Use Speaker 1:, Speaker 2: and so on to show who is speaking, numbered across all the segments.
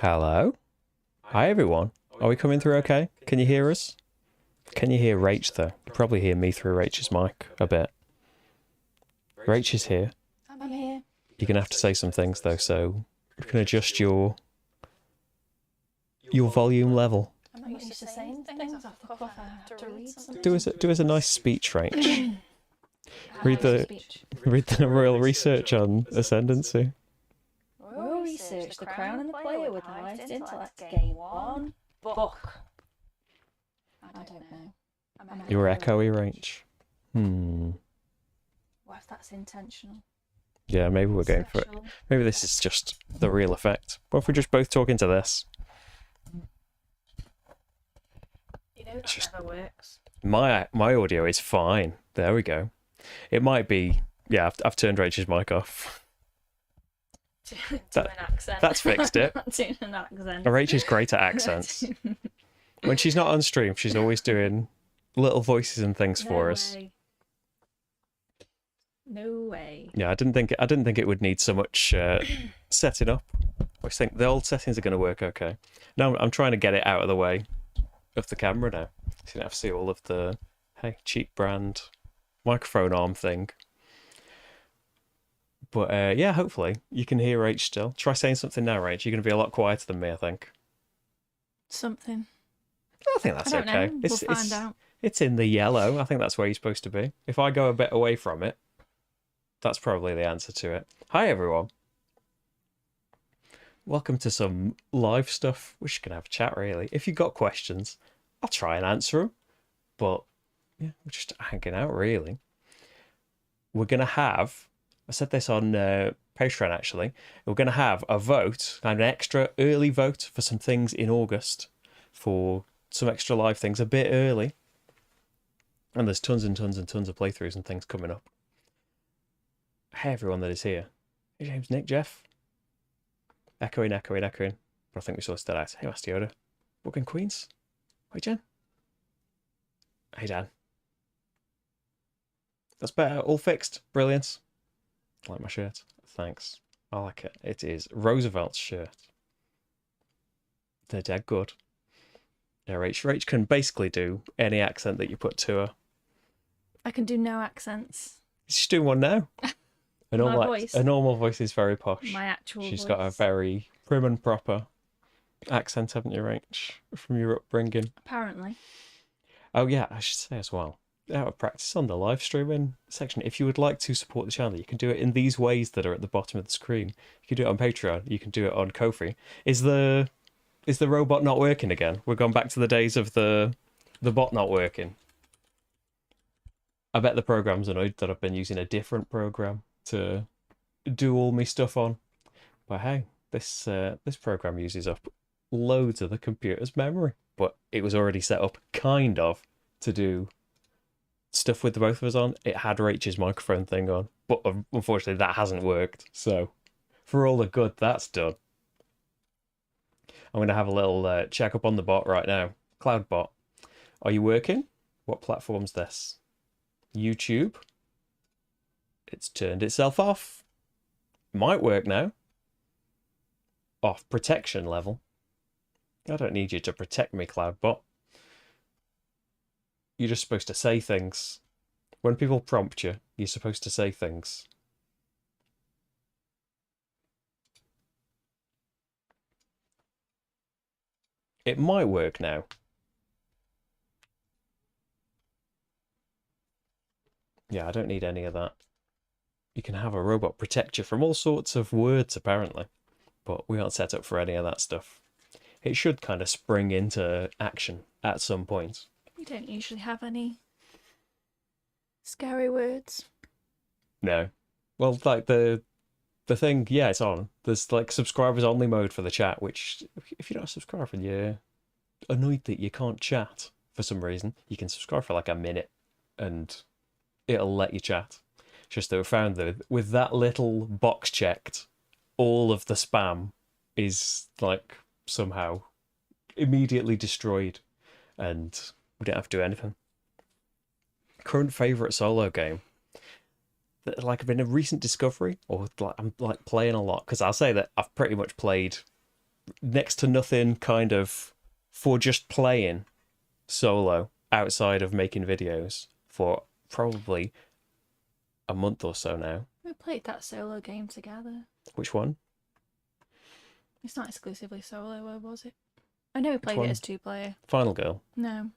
Speaker 1: Hello? Hi everyone. Are we coming through okay? Can you hear us? Can you hear Rach though? You probably hear me through Rach's mic a bit. Rach is here.
Speaker 2: I'm here.
Speaker 1: You're gonna have to say some things though, so you can adjust your volume level.
Speaker 2: I'm not used to saying things off the cuff. I have to read something.
Speaker 1: Do us a nice speech, Rach. read the royal research on ascendancy.
Speaker 2: Royal research: the crown and the player with the highest intellect gain one book. I don't know.
Speaker 1: You're echoey, Rach.
Speaker 2: What if that's intentional?
Speaker 1: Yeah, maybe we're going for it. Maybe this is just the real effect. What if we just both talk into this?
Speaker 2: You know that never works.
Speaker 1: My audio is fine. There we go. It might be. Yeah, I've turned Rachel's mic off.
Speaker 2: Do an accent.
Speaker 1: That's fixed it.
Speaker 2: Doing an accent.
Speaker 1: Rachel's great at accents. When she's not on stream, she's always doing little voices and things for us.
Speaker 2: No way.
Speaker 1: Yeah, I didn't think it would need so much setting up. I think the old settings are going to work okay. Now I'm trying to get it out of the way of the camera now, so you don't have to see all of the cheap brand microphone arm thing. But yeah, hopefully you can hear Rach still. Try saying something now, Rach. You're going to be a lot quieter than me, I think.
Speaker 2: Something.
Speaker 1: I think that's okay.
Speaker 2: Know. We'll find out.
Speaker 1: It's in the yellow. I think that's where you're supposed to be. If I go a bit away from it, that's probably the answer to it. Hi, everyone. Welcome to some live stuff. We're just going to have a chat, really. If you've got questions, I'll try and answer them. But yeah, we're just hanging out, really. We're going to have... I said this on Patreon, actually. We're going to have a vote, kind of an extra early vote for some things in August, for some extra live things a bit early. And there's tons and tons and tons of playthroughs and things coming up. Hey, everyone that is here. Hey, James, Nick, Jeff. Echoing. But I think we saw Stead Out. Hey, Master Yoda. Booking Queens. Hey, Jen. Hey, Dan. That's better. All fixed. Brilliant. I like my shirt. Thanks. I like it. It is Roosevelt's shirt. They're dead good. Yeah, Rach can basically do any accent that you put to her.
Speaker 2: I can do no accents.
Speaker 1: She's doing one now. A normal voice is very posh.
Speaker 2: My actual
Speaker 1: She's
Speaker 2: voice.
Speaker 1: got a very prim and proper accent, haven't you, Rach? From your upbringing.
Speaker 2: Apparently.
Speaker 1: Oh yeah, I should say as well. Out of practice on the live streaming section. If you would like to support the channel, you can do it in these ways that are at the bottom of the screen. You can do it on Patreon. You can do it on Ko-fi. Is the robot not working again? We've gone back to the days of the bot not working. I bet the program's annoyed that I've been using a different program to do all my stuff on. But hey, this program uses up loads of the computer's memory. But it was already set up kind of to do stuff with the both of us on. It had Rach's microphone thing on, but unfortunately that hasn't worked. So for all the good that's done, I'm going to have a little check up on the bot right now. Cloudbot, are you working? What platform's this? YouTube. It's turned itself off. Might work now. Off protection level. I don't need you to protect me, Cloudbot. You're just supposed to say things. When people prompt you, you're supposed to say things. It might work now. Yeah, I don't need any of that. You can have a robot protect you from all sorts of words, apparently. But we aren't set up for any of that stuff. It should kind of spring into action at some point.
Speaker 2: We don't usually have any scary words.
Speaker 1: No. Well, like the thing, yeah, it's on. There's like subscribers only mode for the chat, which if you're not a subscriber and you're annoyed that you can't chat for some reason, you can subscribe for like a minute and it'll let you chat. It's just that we found that with that little box checked, all of the spam is like somehow immediately destroyed and we don't have to do anything. Current favourite solo game that like been a recent discovery, or like I'm like playing a lot, because I'll say that I've pretty much played next to nothing kind of for just playing solo outside of making videos for probably a month or so now.
Speaker 2: We played that solo game together.
Speaker 1: Which one?
Speaker 2: It's not exclusively solo, where was it? I know we played it as 2-player.
Speaker 1: Final Girl?
Speaker 2: No.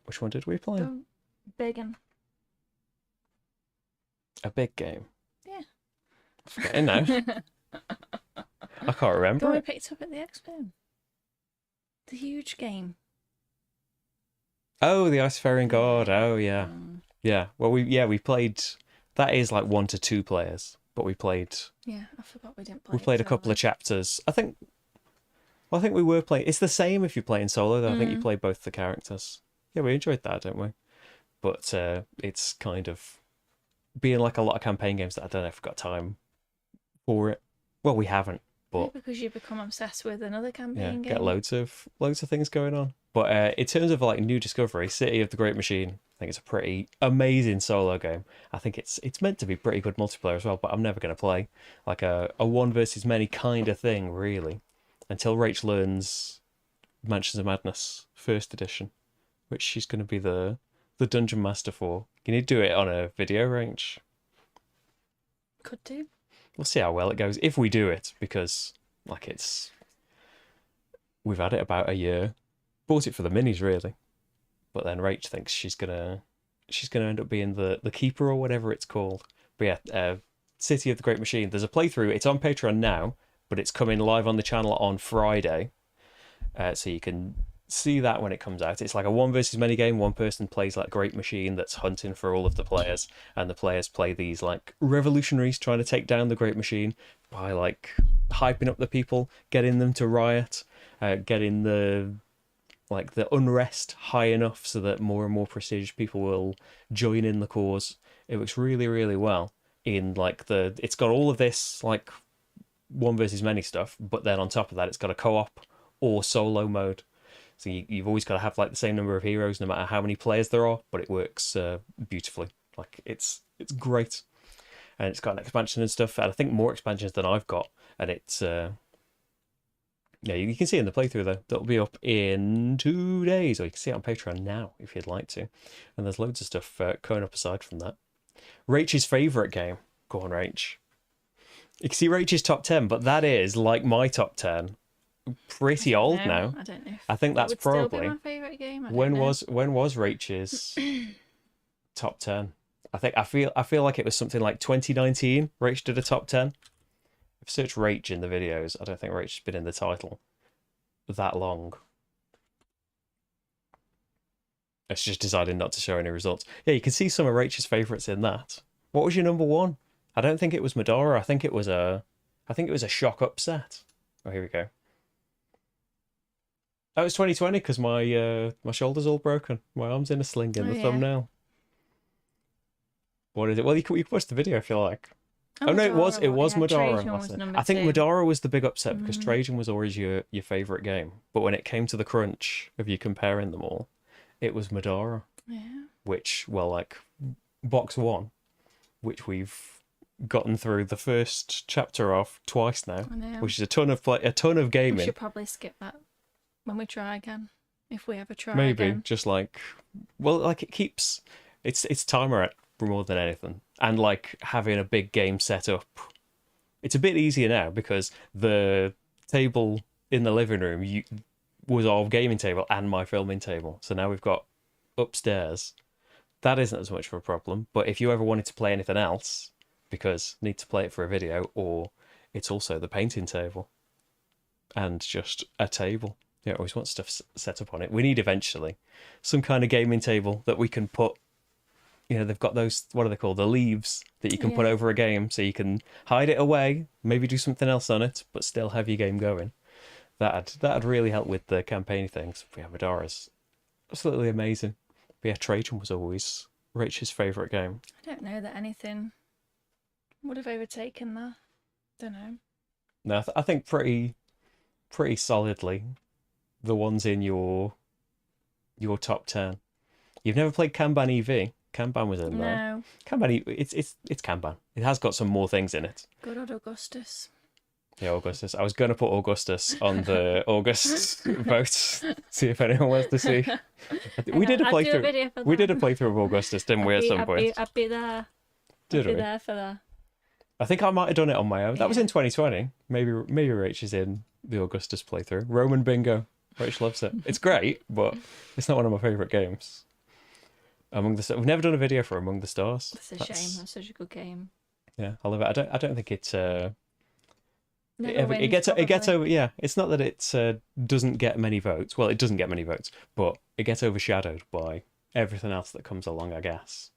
Speaker 1: Which one did we play?
Speaker 2: The big one.
Speaker 1: A big game?
Speaker 2: Yeah.
Speaker 1: I'm forgetting now. I can't remember.
Speaker 2: The one we picked up at the expo. The huge game.
Speaker 1: Oh, the Icefaring God. Oh, yeah. Yeah. Well, we played... That is like 1 to 2 players, but we played...
Speaker 2: Yeah, I forgot we didn't play.
Speaker 1: We played a couple of chapters. I think we were playing... It's the same if you're playing solo, though. I think you play both the characters. Yeah, we enjoyed that, don't we? But it's kind of being like a lot of campaign games that I don't know if we've got time for it. Well, we haven't, but...
Speaker 2: Maybe because you become obsessed with another campaign game.
Speaker 1: Get loads of things going on. But in terms of like new discovery, City of the Great Machine, I think it's a pretty amazing solo game. I think it's meant to be pretty good multiplayer as well, but I'm never going to play like a 1 versus many kind of thing, really, until Rach learns Mansions of Madness First Edition, which she's going to be the dungeon master for. You need to do it on a video range.
Speaker 2: Could do.
Speaker 1: We'll see how well it goes if we do it, because like we've had it about a year. Bought it for the minis, really, but then Rach thinks she's gonna end up being the keeper or whatever it's called. But yeah, City of the Great Machine. There's a playthrough. It's on Patreon now, but it's coming live on the channel on Friday, so you can see that when it comes out. It's like a 1 versus many game. One person plays like Great Machine that's hunting for all of the players, and the players play these like revolutionaries trying to take down the Great Machine by like hyping up the people, getting them to riot, getting the unrest high enough so that more and more prestigious people will join in the cause. It works really, really well in like it's got all of this like 1 versus many stuff, but then on top of that, it's got a co-op or solo mode. So you've always got to have like the same number of heroes no matter how many players there are, but it works beautifully. Like it's great. And it's got an expansion and stuff, and I think more expansions than I've got. And it's yeah, you can see it in the playthrough though. That'll be up in 2 days, or you can see it on Patreon now if you'd like to. And there's loads of stuff going up aside from that. Rach's favourite game. Go on, Rach. You can see Rach's top 10, but that is like my top 10. Pretty old now.
Speaker 2: I don't know.
Speaker 1: I think that's probably
Speaker 2: still be my favourite game.
Speaker 1: When was Rach's top 10? I feel like it was something like 2019. Rach did a top 10. I've searched Rach in the videos. I don't think Rach's been in the title that long. It's just decided not to show any results. Yeah, you can see some of Rach's favourites in that. What was your number 1? I don't think it was Medora. I think it was a shock upset. Oh, here we go. Oh, it's 2020 because my shoulder's all broken. My arm's in a sling in the thumbnail. What is it? Well, you can watch the video if you like. Oh no, it was Medora. I think Medora was the big upset because Trajan was always your favourite game. But when it came to the crunch of you comparing them all, it was Medora.
Speaker 2: Yeah.
Speaker 1: Which, well, like box 1, which we've gotten through the first chapter of twice now, which is a ton of gaming.
Speaker 2: We should probably skip that when we try again, if we ever try
Speaker 1: Maybe
Speaker 2: again.
Speaker 1: Just like, well, like it keeps it's timer at more than anything, and like having a big game set up. It's a bit easier now because the table in the living room was our gaming table and my filming table. So now we've got upstairs. That isn't as much of a problem. But if you ever wanted to play anything else, because need to play it for a video, or it's also the painting table and just a table. Yeah, always want stuff set up on it. We need eventually some kind of gaming table that we can put. You know, they've got those, what are they called? The leaves that you can put over a game so you can hide it away, maybe do something else on it, but still have your game going. That'd really help with the campaign things. Yeah, Medora's absolutely amazing. But yeah, Trajan was always Rach's favourite game.
Speaker 2: I don't know that anything would have overtaken that. Don't know.
Speaker 1: No, I think pretty solidly the ones in your top 10. You've never played Kanban EV? Kanban was in there.
Speaker 2: No.
Speaker 1: Kanban, it's Kanban. It has got some more things in it.
Speaker 2: Good old Augustus.
Speaker 1: Yeah, Augustus. I was going to put Augustus on the August vote, see if anyone wants to see. We did a
Speaker 2: I'd do a
Speaker 1: playthrough.
Speaker 2: video for
Speaker 1: We
Speaker 2: that.
Speaker 1: did a playthrough of Augustus, didn't we, at some point?
Speaker 2: I'd be there.
Speaker 1: Did
Speaker 2: I'd be
Speaker 1: we?
Speaker 2: there for that.
Speaker 1: I think I might have done it on my own. That was
Speaker 2: Yeah.
Speaker 1: in 2020. Maybe Rach is in the Augustus playthrough. Roman Bingo. Rach loves it. It's great, but it's not one of my favourite games. We've never done a video for Among the Stars.
Speaker 2: It's a shame. That's such a good game.
Speaker 1: Yeah, I love it. I don't think it's
Speaker 2: Never
Speaker 1: it gets
Speaker 2: wins,
Speaker 1: over. Yeah, it's not that it doesn't get many votes. Well, it doesn't get many votes, but it gets overshadowed by everything else that comes along, I guess.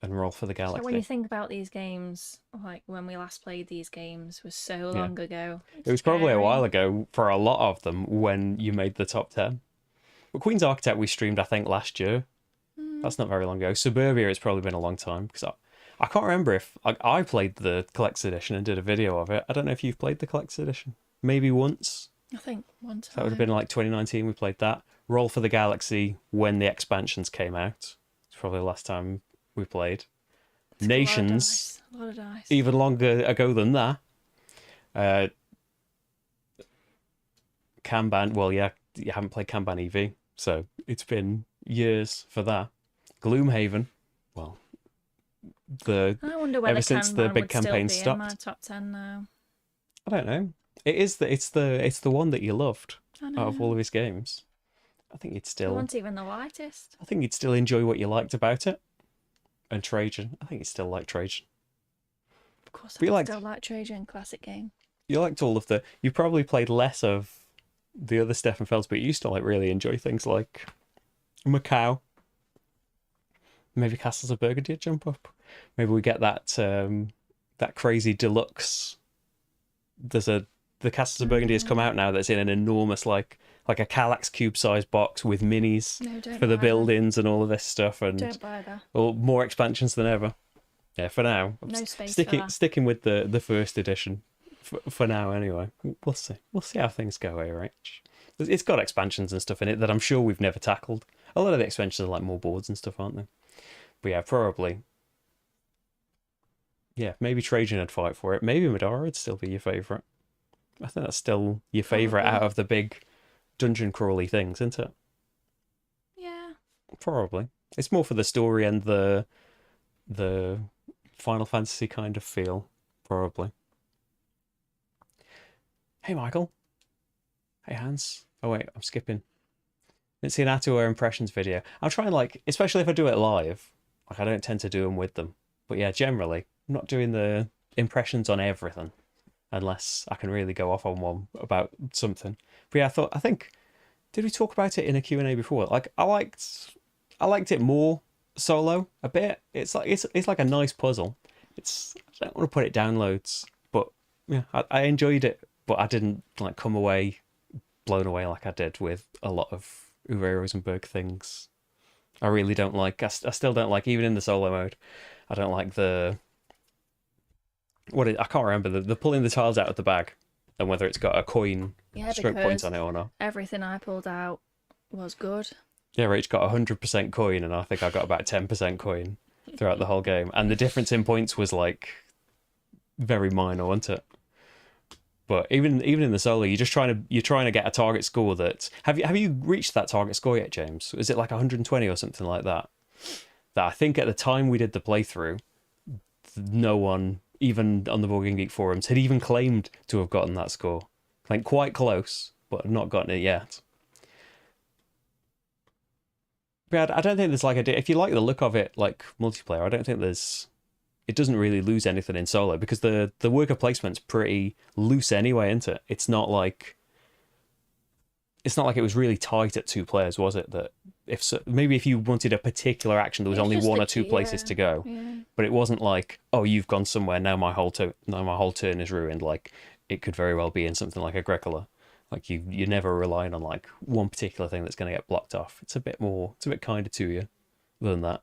Speaker 1: And Roll for the Galaxy.
Speaker 2: So when you think about these games, like when we last played these games was so long ago.
Speaker 1: It was probably a while ago for a lot of them when you made the top 10. But Queen's Architect we streamed, I think, last year. That's not very long ago. Suburbia, it's probably been a long time because I can't remember if I played the Collector's Edition and did a video of it. I don't know if you've played the Collector's Edition. Maybe once.
Speaker 2: I think one time.
Speaker 1: That would have been like 2019 we played that. Roll for the Galaxy when the expansions came out. It's probably the last time we played.
Speaker 2: It's
Speaker 1: Nations,
Speaker 2: a lot of dice.
Speaker 1: even longer ago than that. Kanban, well, yeah, you haven't played Kanban EV, so it's been years for that. Gloomhaven, well,
Speaker 2: I wonder whether
Speaker 1: ever since the
Speaker 2: Kanban
Speaker 1: big
Speaker 2: would still
Speaker 1: campaign
Speaker 2: be
Speaker 1: stopped.
Speaker 2: in my top 10 now.
Speaker 1: I don't know. It's the one that you loved
Speaker 2: I know.
Speaker 1: out of all of his games. I think you'd
Speaker 2: It
Speaker 1: still
Speaker 2: wasn't even the lightest.
Speaker 1: I think you'd still enjoy what you liked about it. And Trajan, I think you still like Trajan.
Speaker 2: Of course,
Speaker 1: But you
Speaker 2: I
Speaker 1: liked-
Speaker 2: still like Trajan, classic game.
Speaker 1: You liked all of the. You probably played less of the other Stefan Felds, but you used to like really enjoy things like Macau. Maybe Castles of Burgundy would jump up. Maybe we get that that crazy deluxe. The Castles of Burgundy has come out now. That's in an enormous like a Kallax cube sized box with minis
Speaker 2: No, don't
Speaker 1: for the
Speaker 2: buy
Speaker 1: buildings and all of this stuff,
Speaker 2: that.
Speaker 1: and
Speaker 2: Don't buy that.
Speaker 1: well, more expansions than ever. Yeah, for now. I'm
Speaker 2: No space
Speaker 1: sticking
Speaker 2: for that.
Speaker 1: sticking with the first edition for now anyway. We'll see. We'll see how things go here, Rach. It's got expansions and stuff in it that I'm sure we've never tackled. A lot of the expansions are like more boards and stuff, aren't they? But yeah, probably. Yeah, maybe Trajan would fight for it. Maybe Madara would still be your favourite. I think that's still your favourite
Speaker 2: Probably.
Speaker 1: out of the big dungeon crawly things, isn't it?
Speaker 2: Yeah.
Speaker 1: Probably. It's more for the story and the Final Fantasy kind of feel, probably. Hey, Michael. Hey, Hans. Oh, wait, I'm skipping. Didn't see an Atua impressions video. I'll try and, like, especially if I do it live, like, I don't tend to do them with them. But yeah, generally, I'm not doing the impressions on everything unless I can really go off on one about something. But yeah, I think, did we talk about it in a Q&A before? Like, I liked it more solo a bit. It's like a nice puzzle. I don't want to put it down loads, but yeah, I enjoyed it, but I didn't like come away blown away like I did with a lot of Uwe Rosenberg things. I really don't like. I still don't like, even in the solo mode. I don't like I can't remember the pulling the tiles out of the bag and whether it's got a coin
Speaker 2: Yeah,
Speaker 1: stroke point
Speaker 2: because
Speaker 1: on it or not.
Speaker 2: everything I pulled out was good.
Speaker 1: Yeah, Rach got 100% coin, and I think I got about 10% coin throughout the whole game. And the difference in points was like very minor, wasn't it? But even in the solo, you're trying to get a target score that have you reached that target score yet, James? Is it like 120 or something like that? That I think at the time we did the playthrough, no one, even on the Board Game Geek forums, had even claimed to have gotten that score. Like quite close, but not gotten it yet. But I don't think there's like if you like the look of it, like multiplayer, I don't think it doesn't really lose anything in solo because the worker placement's pretty loose anyway, isn't it? It's not like it was really tight at 2 players, was it? That maybe if you wanted a particular action, there was
Speaker 2: It's
Speaker 1: only
Speaker 2: just
Speaker 1: one
Speaker 2: the
Speaker 1: or two
Speaker 2: key,
Speaker 1: places
Speaker 2: yeah.
Speaker 1: to go.
Speaker 2: Yeah.
Speaker 1: But it wasn't like, oh, you've gone somewhere, now my whole turn is ruined. Like it could very well be in something like Agricola. Like you're never relying on like one particular thing that's going to get blocked off. It's a bit kinder to you than that.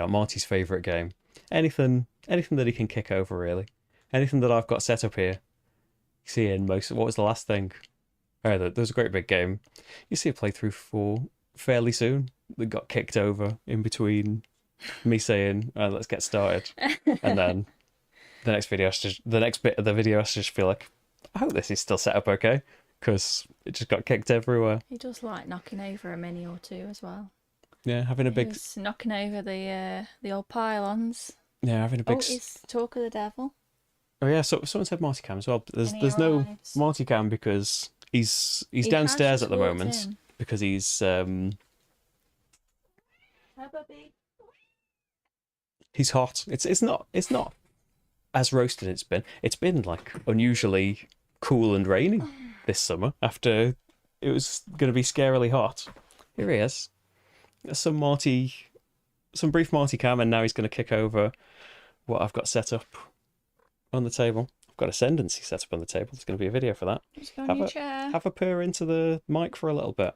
Speaker 1: Marty's favourite game. Anything that he can kick over, really. Anything that I've got set up here. Seeing what was the last thing? Oh, there was a great big game. You see a playthrough for fairly soon that got kicked over in between me saying, let's get started. And then the next video, the next bit of the video, I just feel like, I hope this is still set up okay, because it just got kicked everywhere.
Speaker 2: He does like knocking over a mini or two as well.
Speaker 1: Yeah, having a
Speaker 2: He
Speaker 1: big.
Speaker 2: was knocking over the old pylons.
Speaker 1: Yeah, having a big.
Speaker 2: Oh, it's Talk of the Devil.
Speaker 1: Oh yeah, so someone said multicam as well. But
Speaker 2: And he
Speaker 1: there's no
Speaker 2: arrives.
Speaker 1: multicam because he's
Speaker 2: He has
Speaker 1: downstairs
Speaker 2: just
Speaker 1: at the
Speaker 2: walked
Speaker 1: moment
Speaker 2: in.
Speaker 1: because he's hot. It's not as roasted it's been. It's been like unusually cool and rainy this summer after it was going to be scarily hot. Here he is. Some brief Marty cam, and now he's going to kick over what I've got set up on the table. I've got Ascendancy set up on the table. There's going to be a video for that.
Speaker 2: Just go on your chair.
Speaker 1: Have a purr into the mic for a little bit.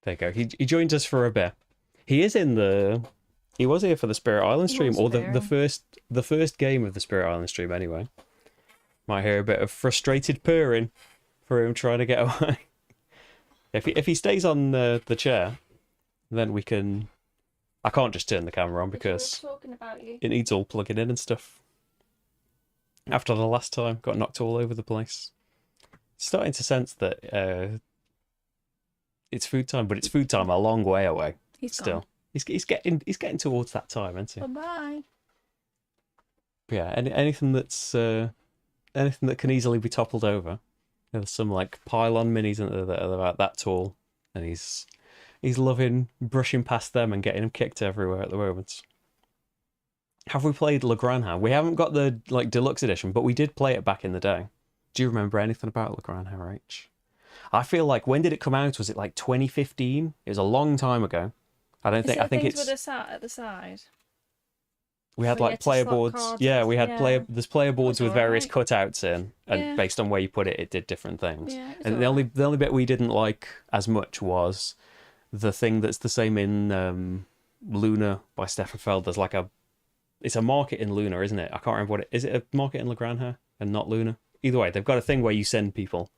Speaker 1: There you go. He joined us for a bit. He was here for the Spirit Island stream, or the first game of the Spirit Island stream anyway. Might hear a bit of frustrated purring for him trying to get away. If he stays on the chair, then we can. I can't just turn the camera on because
Speaker 2: talking about you.
Speaker 1: it needs all plugging in and stuff. After the last time, got knocked all over the place. Starting to sense that it's food time, but it's food time a long way away.
Speaker 2: He's
Speaker 1: still.
Speaker 2: Gone.
Speaker 1: He's getting towards that time, isn't he?
Speaker 2: Bye.
Speaker 1: But yeah, anything that can easily be toppled over. There's some like pylon minis that are about that tall, and he's loving brushing past them and getting them kicked everywhere at the moment. Have we played Le Grandha? We haven't got the like deluxe edition, but we did play it back in the day. Do you remember anything about Le Grandha, Rach? I feel like, when did it come out? Was it like 2015? It was a long time ago. I think it's
Speaker 2: with at the side.
Speaker 1: we had
Speaker 2: Where you
Speaker 1: like
Speaker 2: had to
Speaker 1: player
Speaker 2: slot
Speaker 1: boards.
Speaker 2: cards
Speaker 1: Yeah,
Speaker 2: in.
Speaker 1: we had
Speaker 2: Yeah.
Speaker 1: there's player boards
Speaker 2: That's
Speaker 1: with various
Speaker 2: alright.
Speaker 1: cutouts in, and
Speaker 2: Yeah.
Speaker 1: based on where you put it, it did different things.
Speaker 2: Yeah, it's
Speaker 1: And the only bit we didn't like as much was the thing that's the same in Luna by Stefan Feld. There's like it's a market in Luna, isn't it? I can't remember what it is. It a market in La Granja and not Luna? Either way, they've got a thing where you send people,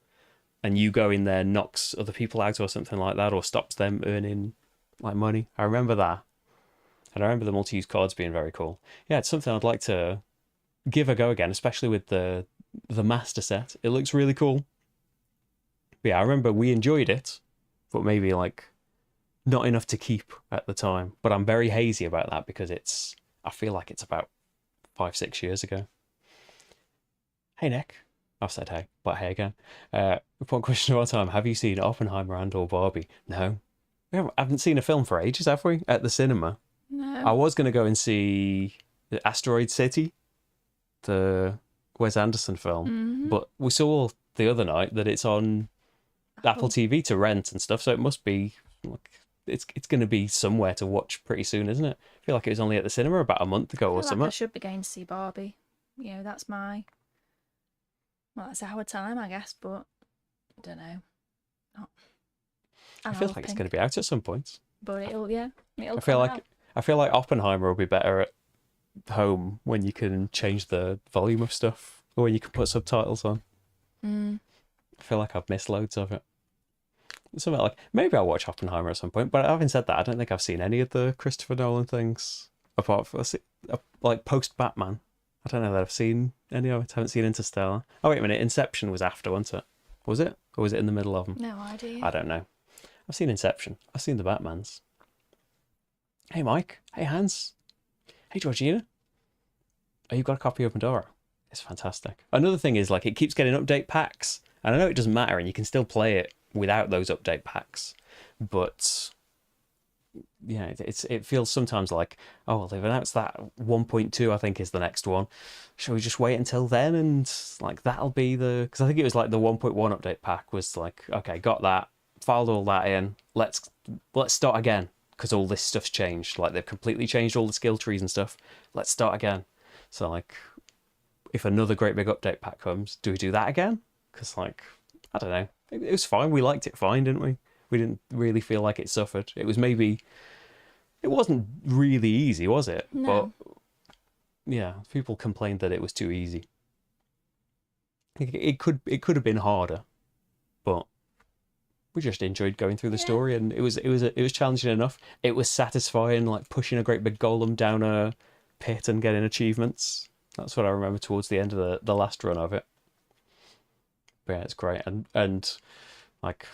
Speaker 1: and you go in there, knocks other people out or something like that, or stops them earning like money. I remember that, and I remember the multi-use cards being very cool. Yeah, it's something I'd like to give a go again, especially with the master set. It looks really cool. But yeah, I remember we enjoyed it, but maybe like not enough to keep at the time. But I'm very hazy about that because I feel like it's about 5-6 years ago. Hey Nick, I've said hey, but hey again. One question of our time: have you seen Oppenheimer and/or Barbie? No, we haven't seen a film for ages, have we? At the cinema.
Speaker 2: No.
Speaker 1: I was going to go and see the Asteroid City, the Wes Anderson film, but we saw the other night that it's on Apple TV to rent and stuff, so it must be like it's going to be somewhere to watch pretty soon, isn't it? I feel like it was only at the cinema about a month ago or something.
Speaker 2: I should be going to see Barbie. You know, that's our time, I guess, but I don't know.
Speaker 1: I feel like it's going to be out at some point.
Speaker 2: But it'll
Speaker 1: I feel like Oppenheimer will be better at home when you can change the volume of stuff, or when you can put subtitles on. I feel like I've missed loads of it. Something like, maybe I'll watch Oppenheimer at some point, but having said that, I don't think I've seen any of the Christopher Nolan things apart from like post Batman. I don't know that I've seen any of it. I haven't seen Interstellar. Oh wait a minute, Inception was after, wasn't it? Was it? Or was it in the middle of them?
Speaker 2: No idea.
Speaker 1: I don't know. I've seen Inception. I've seen the Batmans. Hey Mike. Hey Hans. Hey Georgina. Oh, you've got a copy of Pandora. It's fantastic. Another thing is, like, it keeps getting update packs. And I know it doesn't matter, and you can still play it without those update packs. But yeah, it feels sometimes like, oh, well, they've announced that 1.2, I think, is the next one. Shall we just wait until then? And like, that'll be because I think it was like the 1.1 update pack was like, okay, got that, filed all that in. Let's start again, because all this stuff's changed. Like, they've completely changed all the skill trees and stuff. Let's start again. So like, if another great big update pack comes, do we do that again? Because like, I don't know. It was fine. We liked it fine, didn't we? We didn't really feel like it suffered. It wasn't really easy, was it?
Speaker 2: No.
Speaker 1: But yeah, people complained that it was too easy. It could have been harder, but we just enjoyed going through the story, and it was challenging enough. It was satisfying, like pushing a great big golem down a pit and getting achievements. That's what I remember towards the end of the last run of it. But yeah, it's great, and like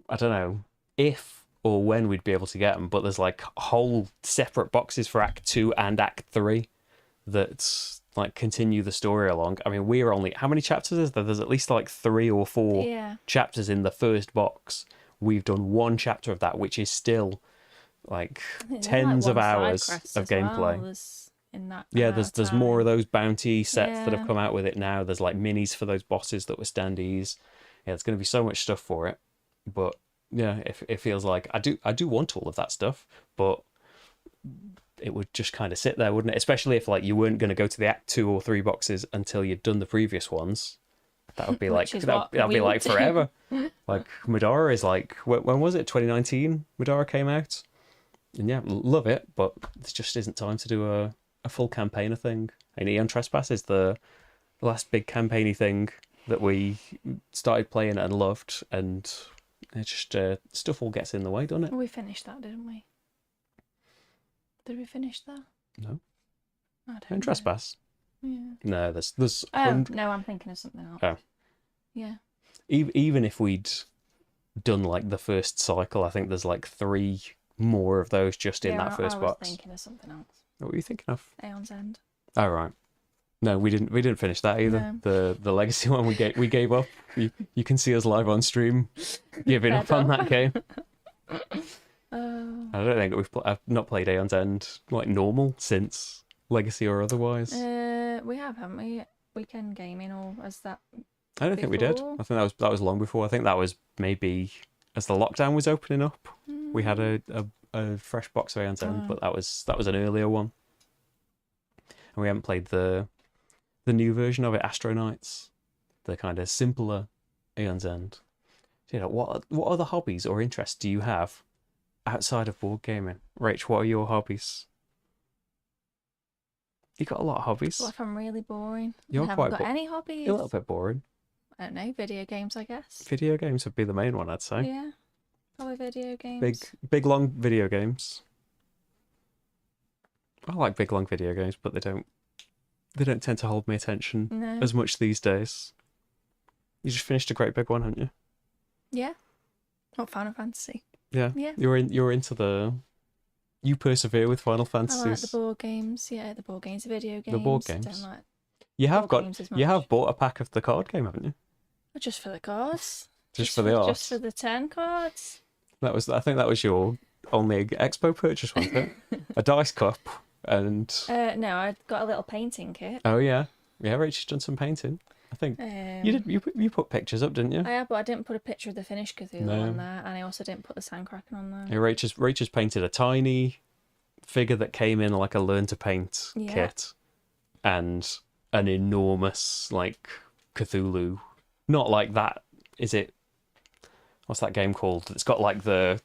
Speaker 1: I don't know if or when we'd be able to get them, but there's like whole separate boxes for Act 2 and Act 3 that like continue the story along. I mean, we're only, how many chapters is there? There's at least like 3 or 4 chapters in the first box. We've done 1 chapter of that, which is still like tens of hours of gameplay. There's more of those bounty sets that have come out with it now. There's like minis for those bosses that were standees. Yeah, there's going to be so much stuff for it. But yeah, it feels like I do want all of that stuff, but it would just kind of sit there, wouldn't it? Especially if like you weren't going to go to the Act 2 or 3 boxes until you'd done the previous ones. That would be like that'd be like forever. Like Madara is like, when was it? 2019 Madara came out, and yeah, love it, but there just isn't time to do a full campaigner thing. And Eon Trespass is the last big campaigny thing that we started playing and loved, and it just stuff all gets in the way, doesn't it?
Speaker 2: We finished that, didn't we? Did we finish that?
Speaker 1: No.
Speaker 2: I don't
Speaker 1: Eon
Speaker 2: know.
Speaker 1: Trespass.
Speaker 2: Yeah.
Speaker 1: No, there's.
Speaker 2: No, I'm thinking of something else.
Speaker 1: Oh.
Speaker 2: Yeah.
Speaker 1: Even if we'd done like the first cycle, I think there's like 3 more of those just in that first box.
Speaker 2: I was thinking of something else.
Speaker 1: What were you thinking of?
Speaker 2: Aeon's End.
Speaker 1: Oh right. No, we didn't finish that either.
Speaker 2: No.
Speaker 1: The legacy one we gave up. You can see us live on stream giving up on that game. I don't think I've not played Aeon's End like normal since Legacy or otherwise.
Speaker 2: We have, haven't we? Weekend gaming, or as that?
Speaker 1: I don't think we did. I think that was long before. I think that was maybe as the lockdown was opening up. We had a fresh box of Aeon's End, but that was an earlier one. And we haven't played the new version of it, Astro Knights, the kind of simpler Aeon's End. You know, what other hobbies or interests do you have outside of board gaming? Rach, what are your hobbies? You got a lot of hobbies.
Speaker 2: Well, if I'm really boring,
Speaker 1: You're
Speaker 2: I haven't got any hobbies.
Speaker 1: You're a little bit boring.
Speaker 2: I don't know, video games, I guess.
Speaker 1: Video games would be the main one, I'd say.
Speaker 2: Yeah, probably video games.
Speaker 1: Big long video games. I like big long video games, but they don't tend to hold my attention as much these days. You just finished a great big one, haven't you?
Speaker 2: Yeah. Not Final Fantasy.
Speaker 1: Yeah.
Speaker 2: Yeah.
Speaker 1: You're into the. You persevere with Final Fantasies.
Speaker 2: I like the board games. Yeah, the board games, the video games.
Speaker 1: The board games.
Speaker 2: Don't like
Speaker 1: you have
Speaker 2: board games as much.
Speaker 1: You have bought a pack of the card game, haven't you?
Speaker 2: Just for the cards.
Speaker 1: Just for the art.
Speaker 2: Just for the 10 cards.
Speaker 1: I think that was your only expo purchase, wasn't it? A dice cup and.
Speaker 2: No, I got a little painting kit.
Speaker 1: Oh yeah, Rachel's done some painting. I think you did. You put pictures up, didn't you?
Speaker 2: I have, but I didn't put a picture of the finished Cthulhu on there, and I also didn't put the Sandkraken on there.
Speaker 1: Yeah, Rachel's painted a tiny figure that came in like a learn to paint kit, and an enormous like Cthulhu. Not like that. Is it? What's that game called? It's got like the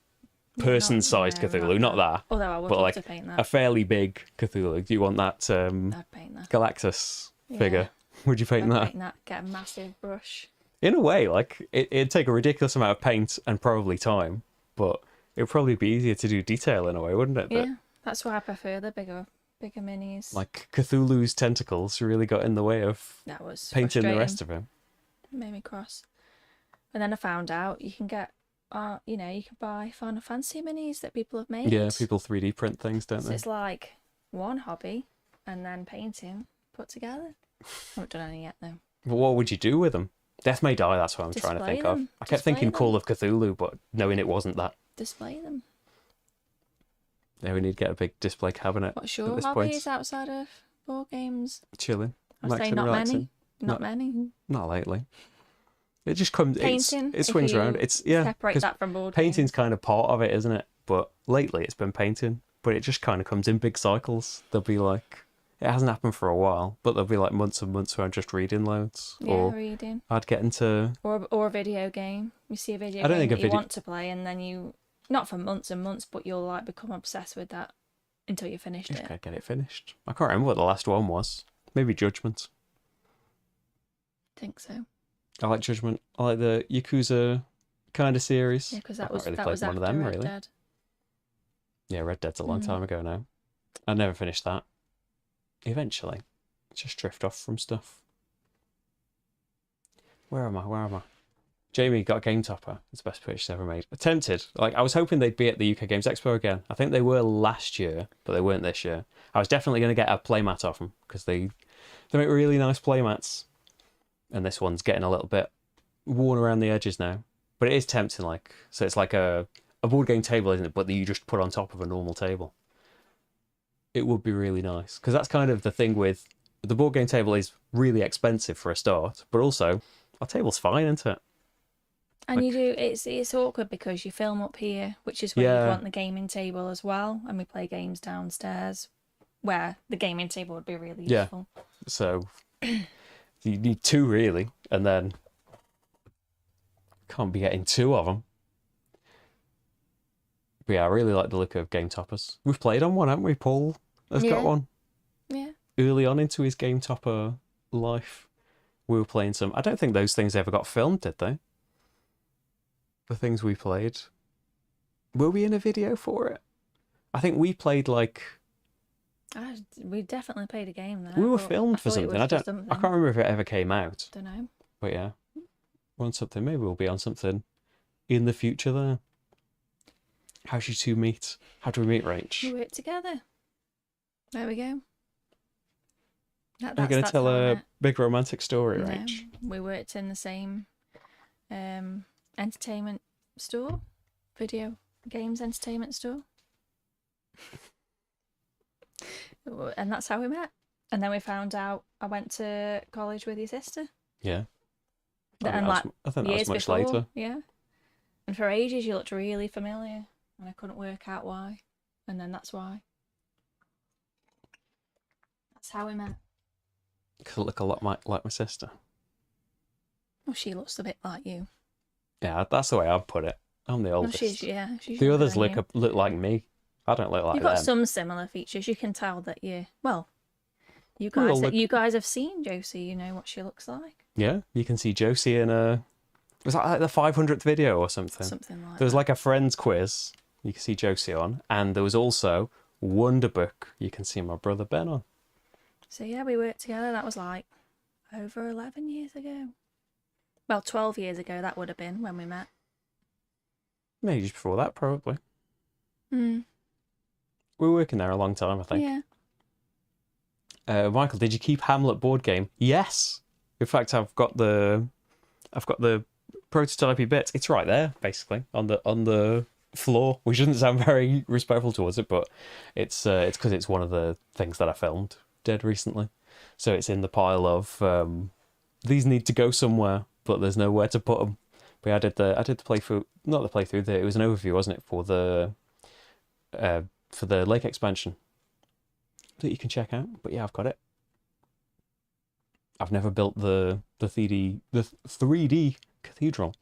Speaker 1: person-sized Cthulhu, not that.
Speaker 2: Although I would
Speaker 1: but
Speaker 2: love
Speaker 1: like
Speaker 2: to paint that.
Speaker 1: A fairly big Cthulhu. Do you want that?
Speaker 2: I'd paint that.
Speaker 1: Galactus figure. Would you paint that?
Speaker 2: Paint that. Get a massive brush.
Speaker 1: In a way, like it'd take a ridiculous amount of paint and probably time, but it'd probably be easier to do detail in a way, wouldn't it?
Speaker 2: Yeah, that's why I prefer the bigger minis.
Speaker 1: Like Cthulhu's tentacles really got in the way of
Speaker 2: that was
Speaker 1: painting the rest of him.
Speaker 2: It made me cross. And then I found out you can get, you can buy Final Fantasy minis that people have made.
Speaker 1: Yeah, people 3D print things, don't they?
Speaker 2: It's like one hobby and then painting put together. I haven't done any yet though.
Speaker 1: Well, what would you do with them? Death May Die, that's what I'm trying to think of. I kept thinking Call of Cthulhu, but knowing it wasn't that.
Speaker 2: Display them.
Speaker 1: Yeah, we need to get a big display cabinet.
Speaker 2: What's your hobbies outside of board games?
Speaker 1: Chilling.
Speaker 2: I'd say not many. Not many.
Speaker 1: Not lately. It just comes.
Speaker 2: Painting.
Speaker 1: It swings around.
Speaker 2: Separate that from board games.
Speaker 1: Painting's kind of part of it, isn't it? But lately it's been painting. But it just kind of comes in big cycles. There'll be like, it hasn't happened for a while, but there'll be like months and months where I'm just reading loads.
Speaker 2: Yeah, or reading.
Speaker 1: I'd get into.
Speaker 2: Or a video game. You see a video game that you want to play, and then you, not for months and months, but you'll like become obsessed with that until you finished it.
Speaker 1: Just gotta get it finished. I can't remember what the last one was. Maybe Judgment.
Speaker 2: I think so.
Speaker 1: I like Judgment. I like the Yakuza kind of series.
Speaker 2: Yeah, because
Speaker 1: I've
Speaker 2: that
Speaker 1: not
Speaker 2: was
Speaker 1: really
Speaker 2: that
Speaker 1: played
Speaker 2: was
Speaker 1: one of
Speaker 2: after
Speaker 1: them
Speaker 2: Red
Speaker 1: really.
Speaker 2: Dead.
Speaker 1: Yeah, Red Dead's a long time ago now. I never finished that. Eventually, just drift off from stuff. Where am I? Jamie got a Game Topper. It's the best purchase ever made. Attempted. Like, I was hoping they'd be at the UK Games Expo again. I think they were last year, but they weren't this year. I was definitely going to get a playmat off them because they make really nice playmats. And this one's getting a little bit worn around the edges now. But it is tempting, like, so it's like a board game table, isn't it? But that you just put on top of a normal table. It would be really nice because that's kind of the thing with the board game table is really expensive for a start, but also our table's fine, isn't it?
Speaker 2: And
Speaker 1: Like,
Speaker 2: you do it's awkward because you film up here, which is where
Speaker 1: yeah,
Speaker 2: you'd want the gaming table as well, and we play games downstairs, where the gaming table would be really
Speaker 1: yeah.
Speaker 2: useful.
Speaker 1: So you need two really, and then can't be getting two of them. But yeah, I really like the look of Game Toppers. We've played on one, haven't we? Paul has got one.
Speaker 2: Yeah.
Speaker 1: Early on into his Game Topper life, we were playing some. I don't think those things ever got filmed, did they? The things we played. Were we in a video for it? I think we played like.
Speaker 2: We definitely played a game there.
Speaker 1: We were
Speaker 2: but
Speaker 1: filmed for
Speaker 2: thought it
Speaker 1: something.
Speaker 2: was
Speaker 1: I
Speaker 2: for
Speaker 1: don't.
Speaker 2: something.
Speaker 1: I can't remember if it ever came out.
Speaker 2: Don't know.
Speaker 1: But yeah, we're on something. Maybe we'll be on something in the future there. How should you two meet? How do we meet, Rach?
Speaker 2: We worked together. There we go.
Speaker 1: Are you going to tell a big romantic story,
Speaker 2: No,
Speaker 1: Rach?
Speaker 2: we worked in the same entertainment store, video games entertainment store. And that's how we met. And then we found out I went to college with your sister.
Speaker 1: Yeah.
Speaker 2: And
Speaker 1: I think that was much later.
Speaker 2: Yeah. And for ages you looked really familiar and I couldn't work out why. And then that's why. That's how we met.
Speaker 1: Because I look a lot like my sister.
Speaker 2: Well, she looks a bit like you.
Speaker 1: Yeah, that's the way I'd put it. I'm the oldest.
Speaker 2: She's
Speaker 1: the
Speaker 2: younger
Speaker 1: others
Speaker 2: than you.
Speaker 1: look like me. I don't look like
Speaker 2: You've
Speaker 1: them.
Speaker 2: got some similar features. You can tell that you
Speaker 1: look...
Speaker 2: you guys have seen Josie. You know what she looks like.
Speaker 1: Yeah, you can see Josie in a. Was that like the 500th video or something?
Speaker 2: Something like
Speaker 1: There was
Speaker 2: that.
Speaker 1: like a friends quiz. You can see Josie on, and there was also Wonder Book. You can see my brother Ben on.
Speaker 2: So yeah, we worked together. That was like over 11 years ago. Well, 12 years ago that would have been when we met.
Speaker 1: Maybe just before that, probably.
Speaker 2: Hmm.
Speaker 1: We were working there a long time, I think.
Speaker 2: Yeah.
Speaker 1: Michael, did you keep Hamlet board game? Yes. In fact, I've got the prototypey bit. It's right there, basically, on the floor. We shouldn't sound very respectful towards it, but it's because it's one of the things that I filmed dead recently. So it's in the pile of these need to go somewhere, but there's nowhere to put them. But yeah, I did the playthrough, not the playthrough. It was an overview, wasn't it, for the lake expansion that you can check out. But yeah, I've got it. I've never built the 3D cathedral,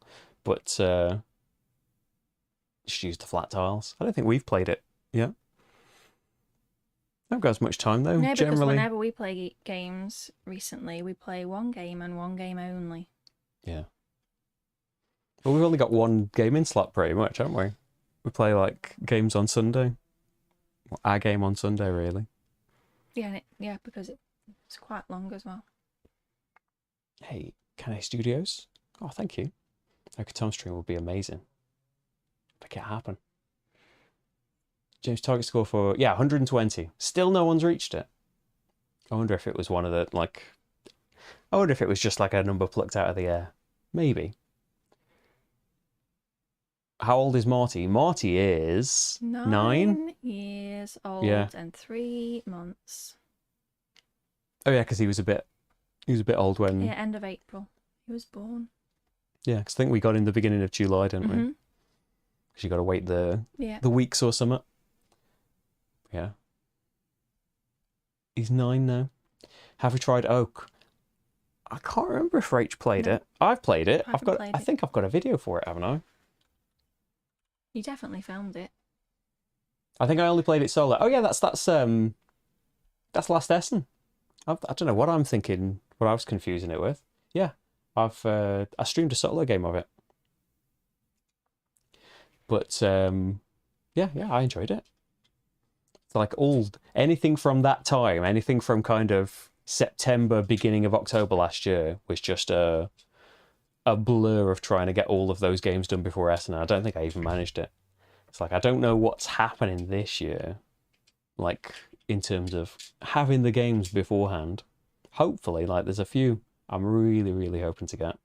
Speaker 1: but just used the flat tiles. I don't think we've played it. Yeah. I haven't got as much time though.
Speaker 2: No, because
Speaker 1: generally.
Speaker 2: whenever we play games recently, we play one game and one game only.
Speaker 1: Yeah. Well, we've only got one gaming slot pretty much, haven't we? We play like games on Sunday. Well, our game on Sunday, really.
Speaker 2: Yeah, because it's quite long as well.
Speaker 1: Hey, Canay Studios. Oh, thank you. Tom stream will be amazing. Make it happen. James, target score for 120. Still no one's reached it. I wonder if it was one of the I wonder if it was just like a number plucked out of the air. Maybe. How old is Marty? Marty is 9?
Speaker 2: 9 years old and 3 months.
Speaker 1: Oh yeah, because he was a bit old when.
Speaker 2: Yeah, end of April. He was born.
Speaker 1: Yeah, because I think we got in the beginning of July, didn't we? Because you got to wait the weeks or something. Yeah. He's 9 now. Have we tried Oak? I can't remember if Rach played it. I've played it. I think I've got a video for it, haven't I?
Speaker 2: You definitely filmed it.
Speaker 1: I think I only played it solo. Oh yeah, that's Last Essen. I don't know what I'm thinking. What I was confusing it with. Yeah, I streamed a solo game of it. But yeah, I enjoyed it. It's like anything from that time, anything from kind of September, beginning of October last year was just a blur of trying to get all of those games done before Essen. I don't think I even managed it. It's like I don't know what's happening this year, like in terms of having the games beforehand. Hopefully, like there's a few I'm really, really hoping to get,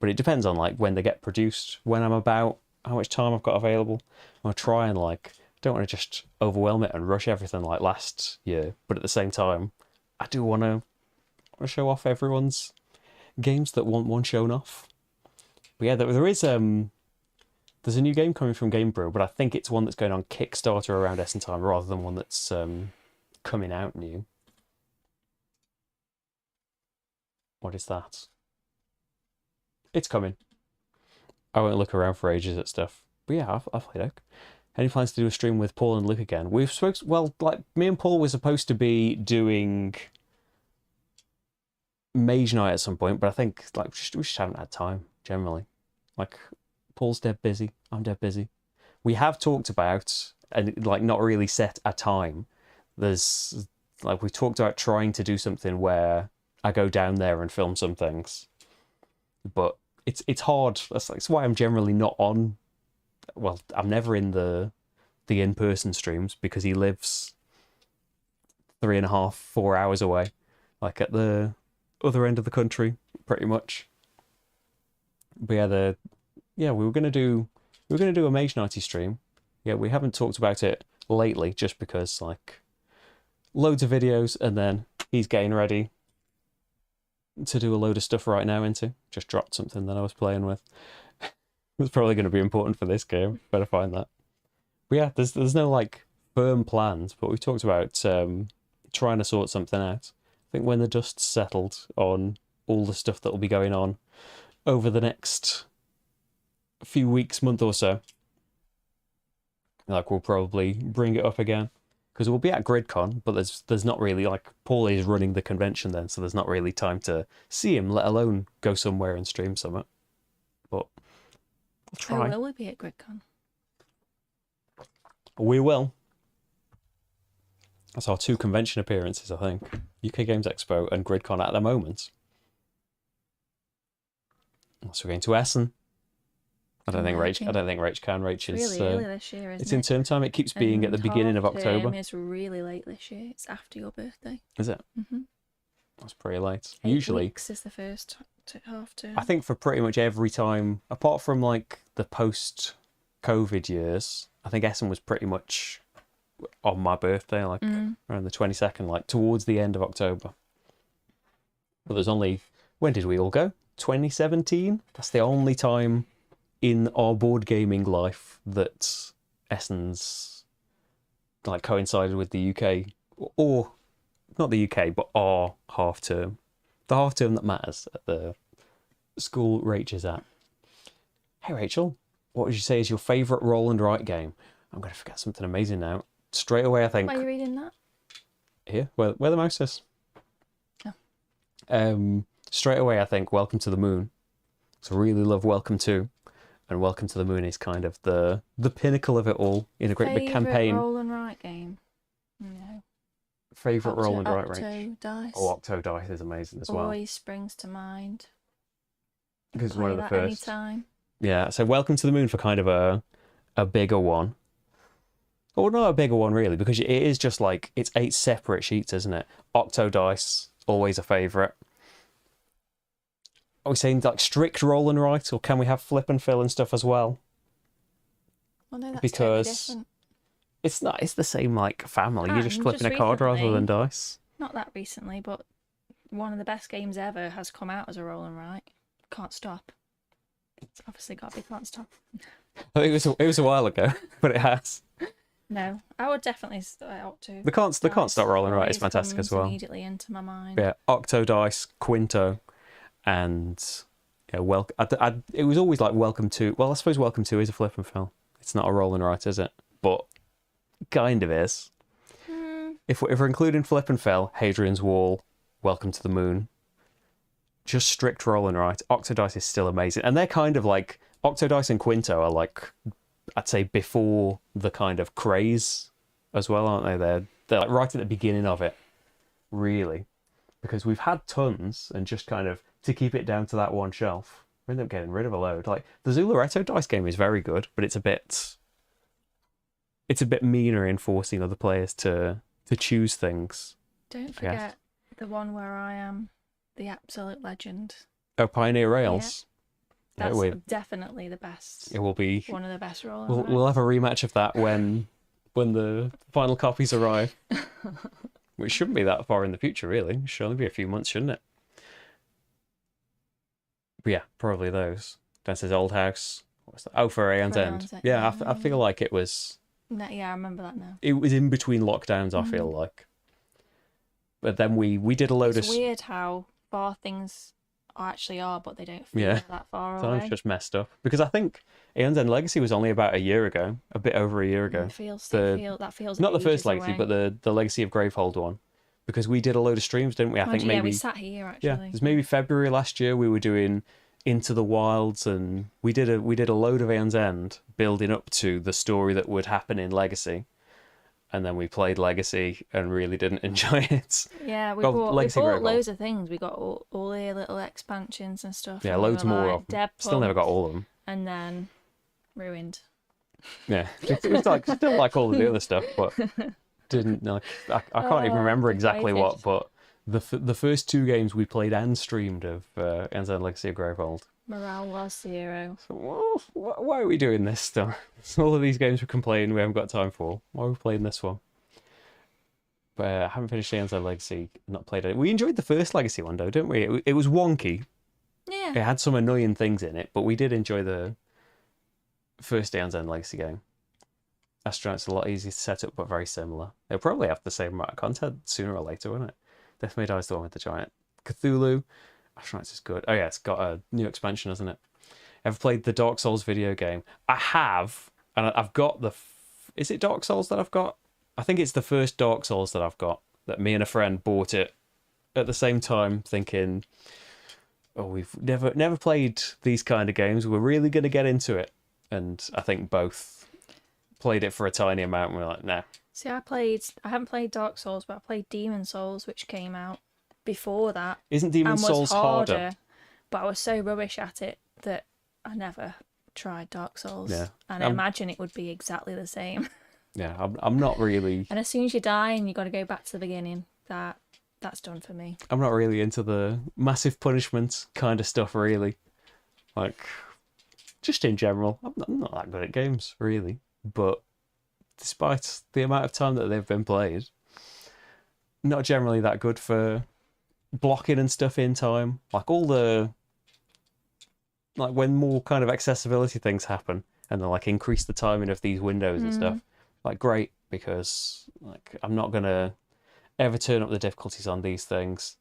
Speaker 1: but it depends on like when they get produced, when I'm about, how much time I've got available. I'll try and like don't want to just overwhelm it and rush everything like last year, but at the same time, I do want to show off everyone's games that want one shown off. But yeah, there is there's a new game coming from Game Brew, but I think it's one that's going on Kickstarter around Essen time rather than one that's coming out new. What is that? It's coming. I won't look around for ages at stuff. But yeah, I've played Oak. Any plans to do a stream with Paul and Luke again? We've spoken. Well, like me and Paul were supposed to be doing Mage Night at some point, but I think like we just haven't had time generally. Like Paul's dead busy. I'm dead busy. We have talked about and like not really set a time. There's like we talked about trying to do something where I go down there and film some things, but it's hard. That's why I'm generally not on. Well, I'm never in the in-person streams because he lives 3.5, 4 hours away, like at the other end of the country, pretty much. But yeah, we were gonna do a Mage Nighty stream. Yeah, we haven't talked about it lately, just because like loads of videos, and then he's getting ready to do a load of stuff right now. Just dropped something that I was playing with. It's probably going to be important for this game. Better find that. But yeah, there's no like firm plans, but we've talked about trying to sort something out. I think when the dust's settled on all the stuff that will be going on over the next few weeks, month or so, like we'll probably bring it up again. Because we'll be at GridCon, but there's not really, like, Paul is running the convention then, so there's not really time to see him, let alone go somewhere and stream something. But we'll try.
Speaker 2: Oh, will we be at GridCon?
Speaker 1: We will. That's our 2 convention appearances, I think. UK Games Expo and GridCon at the moment. So we're going to Essen. I don't think Rach can. Rach is
Speaker 2: really early this year, isn't it?
Speaker 1: It's in term time. It keeps being at the beginning of October.
Speaker 2: It's really late this year. It's after your birthday.
Speaker 1: Is it?
Speaker 2: Mm-hmm.
Speaker 1: That's pretty late.
Speaker 2: 8
Speaker 1: Usually,
Speaker 2: weeks is the first half term.
Speaker 1: I think for pretty much every time, apart from like the post-COVID years, I think Essen was pretty much on my birthday, like around the 22nd, like towards the end of October. But there's only, when did we all go? 2017? That's the only time in our board gaming life that Essen's like coincided with the UK, or not the UK, but our half term, the half term that matters at the school Rach is at. Hey Rachel, what would you say is your favourite roll and write game? I'm going to forget something amazing now. Straight away, I think.
Speaker 2: Why are you reading that?
Speaker 1: Here, where the mouse is.
Speaker 2: Oh.
Speaker 1: Straight away, I think Welcome to the Moon. So I really love Welcome to. And Welcome to the Moon is kind of the pinnacle of it all in a great big campaign.
Speaker 2: Favourite roll and write game? No.
Speaker 1: Favourite roll and write range?
Speaker 2: Octo Dice.
Speaker 1: Oh, Octo Dice is amazing as well.
Speaker 2: Always springs to mind.
Speaker 1: Because it's one of the first.
Speaker 2: Anytime.
Speaker 1: Yeah, so Welcome to the Moon for kind of a bigger one. Or not a bigger one really, because it is just like, it's 8 separate sheets, isn't it? Octo Dice, always a favourite. Are we saying like strict roll and write, or can we have flip and fill and stuff as well?
Speaker 2: Well, no, that's
Speaker 1: because
Speaker 2: totally different.
Speaker 1: It's not. It's the same like family. You're just flipping a card
Speaker 2: recently,
Speaker 1: rather than dice.
Speaker 2: Not that recently, but one of the best games ever has come out as a roll and write. Can't Stop. It's obviously got to be Can't Stop.
Speaker 1: It was a while ago, but it has.
Speaker 2: No, I would definitely opt to.
Speaker 1: The Can't Stop roll and write is fantastic as well.
Speaker 2: Immediately into my mind.
Speaker 1: Yeah, Octo Dice, Quinto. And yeah, it was always like Welcome to. Well, I suppose Welcome to is a flip and fill. It's not a roll and write, is it? But kind of is. If we're including flip and fill, Hadrian's Wall, Welcome to the Moon, just strict roll and write, Octo Dice is still amazing. And they're kind of like Octo Dice and Quinto are like I'd say before the kind of craze as well, aren't they? They're like right at the beginning of it, really, because we've had tons, and just kind of to keep it down to that one shelf, we end up getting rid of a load. Like the Zularetto dice game is very good, but it's a bit meaner in forcing other players to choose things.
Speaker 2: Don't forget the one where I am the absolute legend.
Speaker 1: Oh, Pioneer Rails.
Speaker 2: Yeah. That's definitely the best.
Speaker 1: It will be
Speaker 2: one of the best roll.
Speaker 1: We'll have a rematch of that when the final copies arrive. Which shouldn't be that far in the future, really. It should only be a few months, shouldn't it? But yeah, probably those. Downstairs Old House. What's that? Oh, for Aeon's End. Yeah, I feel like it was...
Speaker 2: Yeah, I remember that now.
Speaker 1: It was in between lockdowns, I feel like. But then we did a load of...
Speaker 2: It's weird how far things actually are, but they don't feel that far away.
Speaker 1: Time's just messed up. Because I think Aeon's End Legacy was only about a year ago. A bit over a year ago.
Speaker 2: That feels
Speaker 1: not the first
Speaker 2: away.
Speaker 1: Legacy, but the Legacy of Gravehold one. Because we did a load of streams, didn't we? I think maybe...
Speaker 2: we sat here, actually.
Speaker 1: Yeah, it was maybe February last year we were doing Into the Wilds, and we did a load of Aeon's End building up to the story that would happen in Legacy. And then we played Legacy and really didn't enjoy it.
Speaker 2: Yeah, we bought loads of things. We got all the little expansions and stuff.
Speaker 1: Yeah, loads more of them. Still never got all of them.
Speaker 2: And then ruined.
Speaker 1: Yeah, it was like still like all the other stuff, but didn't know. I can't even remember exactly what, but the first two games we played and streamed of Aeon's End Legacy of Gravehold.
Speaker 2: Morale was 0.
Speaker 1: So, well, why are we doing this stuff? All of these games we're complaining we haven't got time for. Why are we playing this one? But I haven't finished Aeon's End Legacy, not played it. We enjoyed the first Legacy one, though, didn't we? It was wonky.
Speaker 2: Yeah.
Speaker 1: It had some annoying things in it, but we did enjoy the first Aeon's End Legacy game. Astronaut's a lot easier to set up, but very similar. They'll probably have the same amount of content sooner or later, won't it? Death May Die is the one with the giant. Cthulhu. Astronauts is good. Oh yeah, it's got a new expansion, hasn't it? Ever played the Dark Souls video game? I have, and I've got the... Is it Dark Souls that I've got? I think it's the first Dark Souls that I've got. That me and a friend bought it at the same time, thinking, oh, we've never played these kind of games. We're really going to get into it. And I think both played it for a tiny amount and we're like, nah.
Speaker 2: See, I haven't played Dark Souls, but I played Demon Souls, which came out before that.
Speaker 1: Isn't Demon Souls harder?
Speaker 2: But I was so rubbish at it that I never tried Dark Souls.
Speaker 1: Yeah.
Speaker 2: And I imagine it would be exactly the same.
Speaker 1: Yeah, I'm not really...
Speaker 2: And as soon as you die and you got to go back to the beginning, that's done for me.
Speaker 1: I'm not really into the massive punishment kind of stuff, really. Like, just in general, I'm not that good at games, really. But despite the amount of time that they've been played, not generally that good for blocking and stuff in time. Like when more kind of accessibility things happen and they like increase the timing of these windows and stuff, like great, because like I'm not gonna ever turn up the difficulties on these things.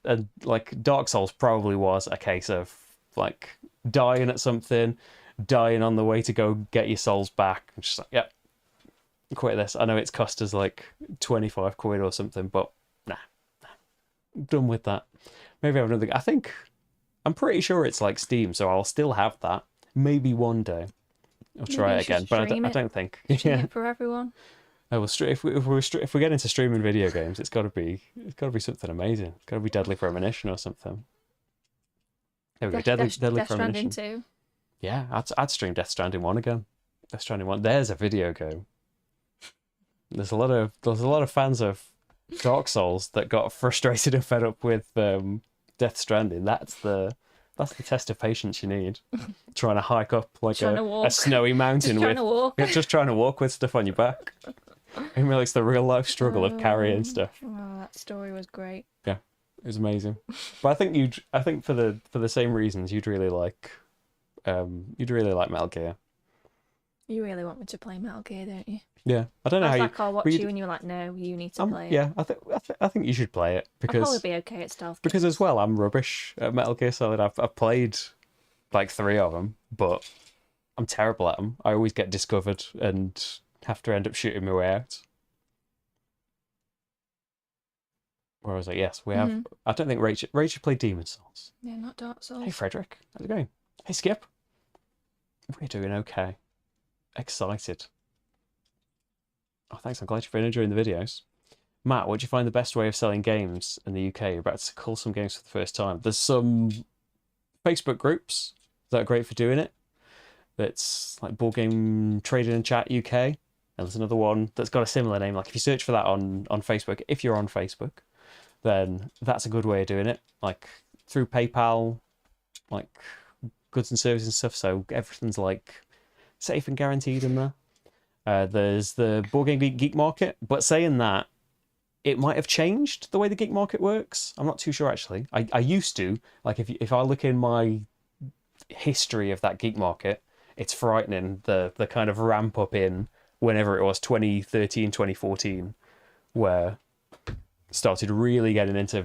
Speaker 1: And like Dark Souls probably was a case of like dying at something, dying on the way to go get your souls back, and just like, yep, quit this. I know it's cost us like 25 quid or something, but nah, done with that. Maybe have another. I'm pretty sure it's like Steam, so I'll still have that. Maybe one day I'll try it again, but I don't think.
Speaker 2: Yeah, for everyone.
Speaker 1: Oh, well, if we get into streaming video games, it's got to be something amazing. It's got to be Deadly Premonition or something. There we go. Deadly Premonition.
Speaker 2: 2.
Speaker 1: Yeah, I'd stream Death Stranding 1 again. Death Stranding 1. There's a video game. There's a lot of fans of Dark Souls that got frustrated and fed up with Death Stranding. That's the test of patience you need. Trying to hike up like a snowy mountain just trying to walk with stuff on your back. It relates the real life struggle of carrying stuff.
Speaker 2: Oh, that story was great.
Speaker 1: Yeah, it was amazing. But I think for the same reasons you'd really like Metal Gear.
Speaker 2: You really want me to play Metal Gear, don't you?
Speaker 1: Yeah, I don't know how
Speaker 2: I'll watch you, and you're like, no, you need to play it.
Speaker 1: Yeah, I think you should play it because
Speaker 2: I'll probably be okay at stealth.
Speaker 1: Because as well, I'm rubbish at Metal Gear Solid. I've played like 3 of them, but I'm terrible at them. I always get discovered and have to end up shooting my way out. Where I was like, yes, we have. I don't think Rach played Demon Souls.
Speaker 2: Yeah, not Dark Souls.
Speaker 1: Hey, Frederick, how's it going? Hey, Skip. We're doing okay. excited. Oh, thanks. I'm glad you've been enjoying the videos. Matt, what do you find the best way of selling games in the UK? You're about to cull some games for the first time. There's some Facebook groups that are great for doing it. That's like Board Game Trading and Chat UK. And there's another one that's got a similar name. Like if you search for that on Facebook, if you're on Facebook, then that's a good way of doing it. Like through PayPal, like goods and services and stuff. So everything's like safe and guaranteed in there. There's the Board Game Geek Market. But saying that, it might have changed the way the Geek Market works. I'm not too sure actually. I used to, like if I look in my history of that Geek Market, it's frightening the kind of ramp up in whenever it was 2013, 2014, where started really getting into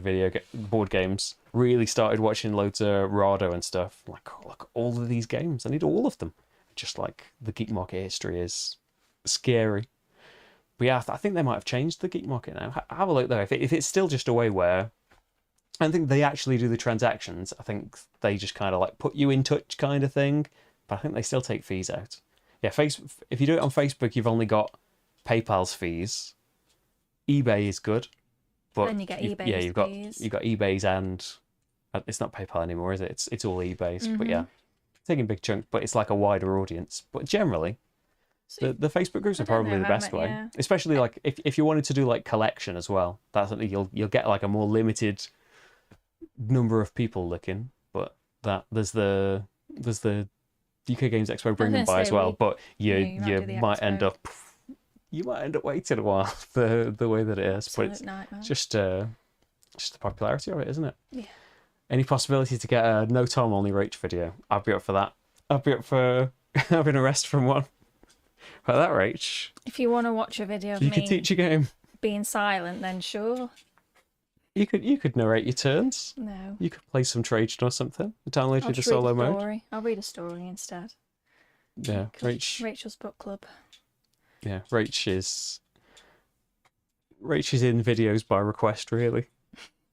Speaker 1: board games, really started watching loads of Rado and stuff. Like, oh, look, all of these games, I need all of them. Just like the Geek Market history is scary. But yeah, I think they might have changed the Geek Market now. Have a look though. If it's still just a way where I don't think they actually do the transactions. I think they just kind of like put you in touch kind of thing. But I think they still take fees out. Yeah, if you do it on Facebook, you've only got PayPal's fees. eBay is good, but
Speaker 2: and you get eBay's
Speaker 1: yeah, you've got
Speaker 2: fees.
Speaker 1: eBay's, and it's not PayPal anymore, is it? It's all eBay's. But yeah, taking a big chunk, but it's like a wider audience. But generally, the Facebook groups are probably the best way,
Speaker 2: yeah.
Speaker 1: Especially like if you wanted to do like collection as well. That's something you'll get like a more limited number of people looking. But there's the UK Games Expo bring them by as well. But you might end up waiting a while the way that it is. But it's just the popularity of it, isn't it?
Speaker 2: Yeah.
Speaker 1: Any possibility to get a no time only Rach video? I'd be up for that. I'd be up for having a rest from one. Like that, Rach.
Speaker 2: If you want to watch a video of
Speaker 1: you
Speaker 2: me
Speaker 1: could teach a game
Speaker 2: being silent, then sure.
Speaker 1: You could narrate your turns.
Speaker 2: No.
Speaker 1: You could play some Trajan or something. Download you the solo mode.
Speaker 2: I'll read a story instead.
Speaker 1: Yeah,
Speaker 2: Rachel's book club.
Speaker 1: Yeah, Rach is in videos by request, really.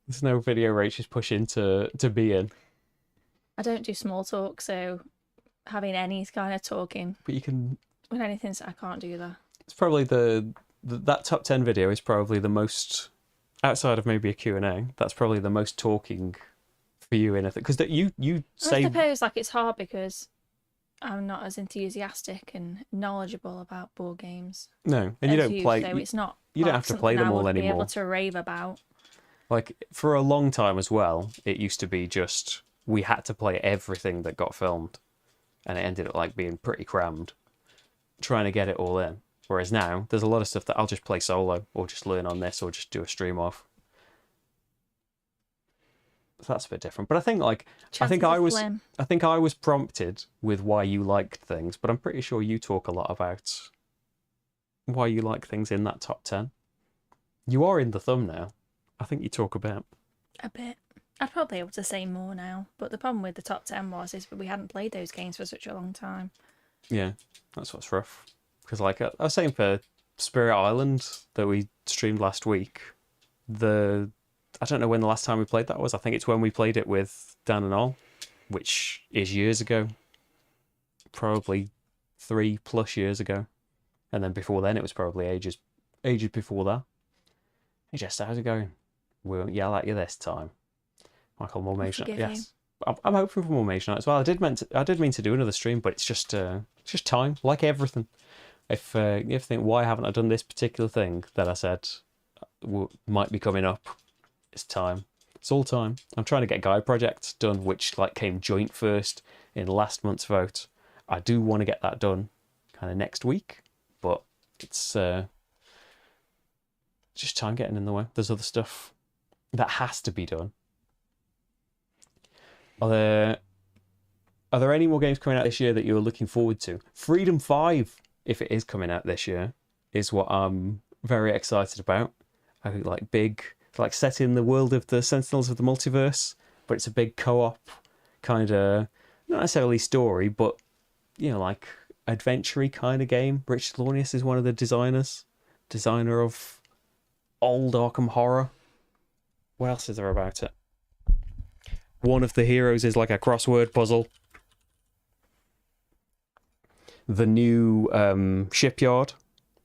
Speaker 1: There's no video Rach is pushing to be in.
Speaker 2: I don't do small talk, so having any kind of talking.
Speaker 1: But you can.
Speaker 2: With anything, I can't do that.
Speaker 1: It's probably that top 10 video is probably the most, outside of maybe a Q&A, that's probably the most talking for you in it. Because you say.
Speaker 2: I suppose like it's hard because I'm not as enthusiastic and knowledgeable about board games.
Speaker 1: No, and you don't play.
Speaker 2: So it's not.
Speaker 1: You don't have to play them all anymore.
Speaker 2: Be able to rave about.
Speaker 1: Like for a long time as well, it used to be just we had to play everything that got filmed, and it ended up like being pretty crammed, trying to get it all in. Whereas now there's a lot of stuff that I'll just play solo, or just learn on this, or just do a stream of. So that's a bit different. But I think I think I was prompted with why you liked things, but I'm pretty sure you talk a lot about why you like things in that top 10. You are in the thumbnail. I think you talk about
Speaker 2: a bit. I'd probably be able to say more now, but the problem with the top 10 is we hadn't played those games for such a long time.
Speaker 1: Yeah, that's what's rough. Because like I was saying for Spirit Island that we streamed last week, I don't know when the last time we played that was. I think it's when we played it with Dan and All, which is years ago. Probably 3+ years ago. And then before then it was probably ages before that. Hey Jess, how's it going? We won't yell at you this time. Michael, more Mage Night. Yes. I'm hoping for more Mage Night as well. I did mean to do another stream, but it's just time, like everything. If you think, why haven't I done this particular thing that I said might be coming up? It's time. It's all time. I'm trying to get Guide Project done, which came joint first in last month's vote. I do want to get that done kind of next week, but it's just time getting in the way. There's other stuff that has to be done. Are there any more games coming out this year that you're looking forward to? Freedom 5, if it is coming out this year, is what I'm very excited about. I think set in the world of the Sentinels of the Multiverse, but it's a big co-op kind of, not necessarily story, but adventure-y kind of game. Richard Launius is one of the designer of old Arkham Horror. What else is there about it? One of the heroes is like a crossword puzzle. The new Shipyard.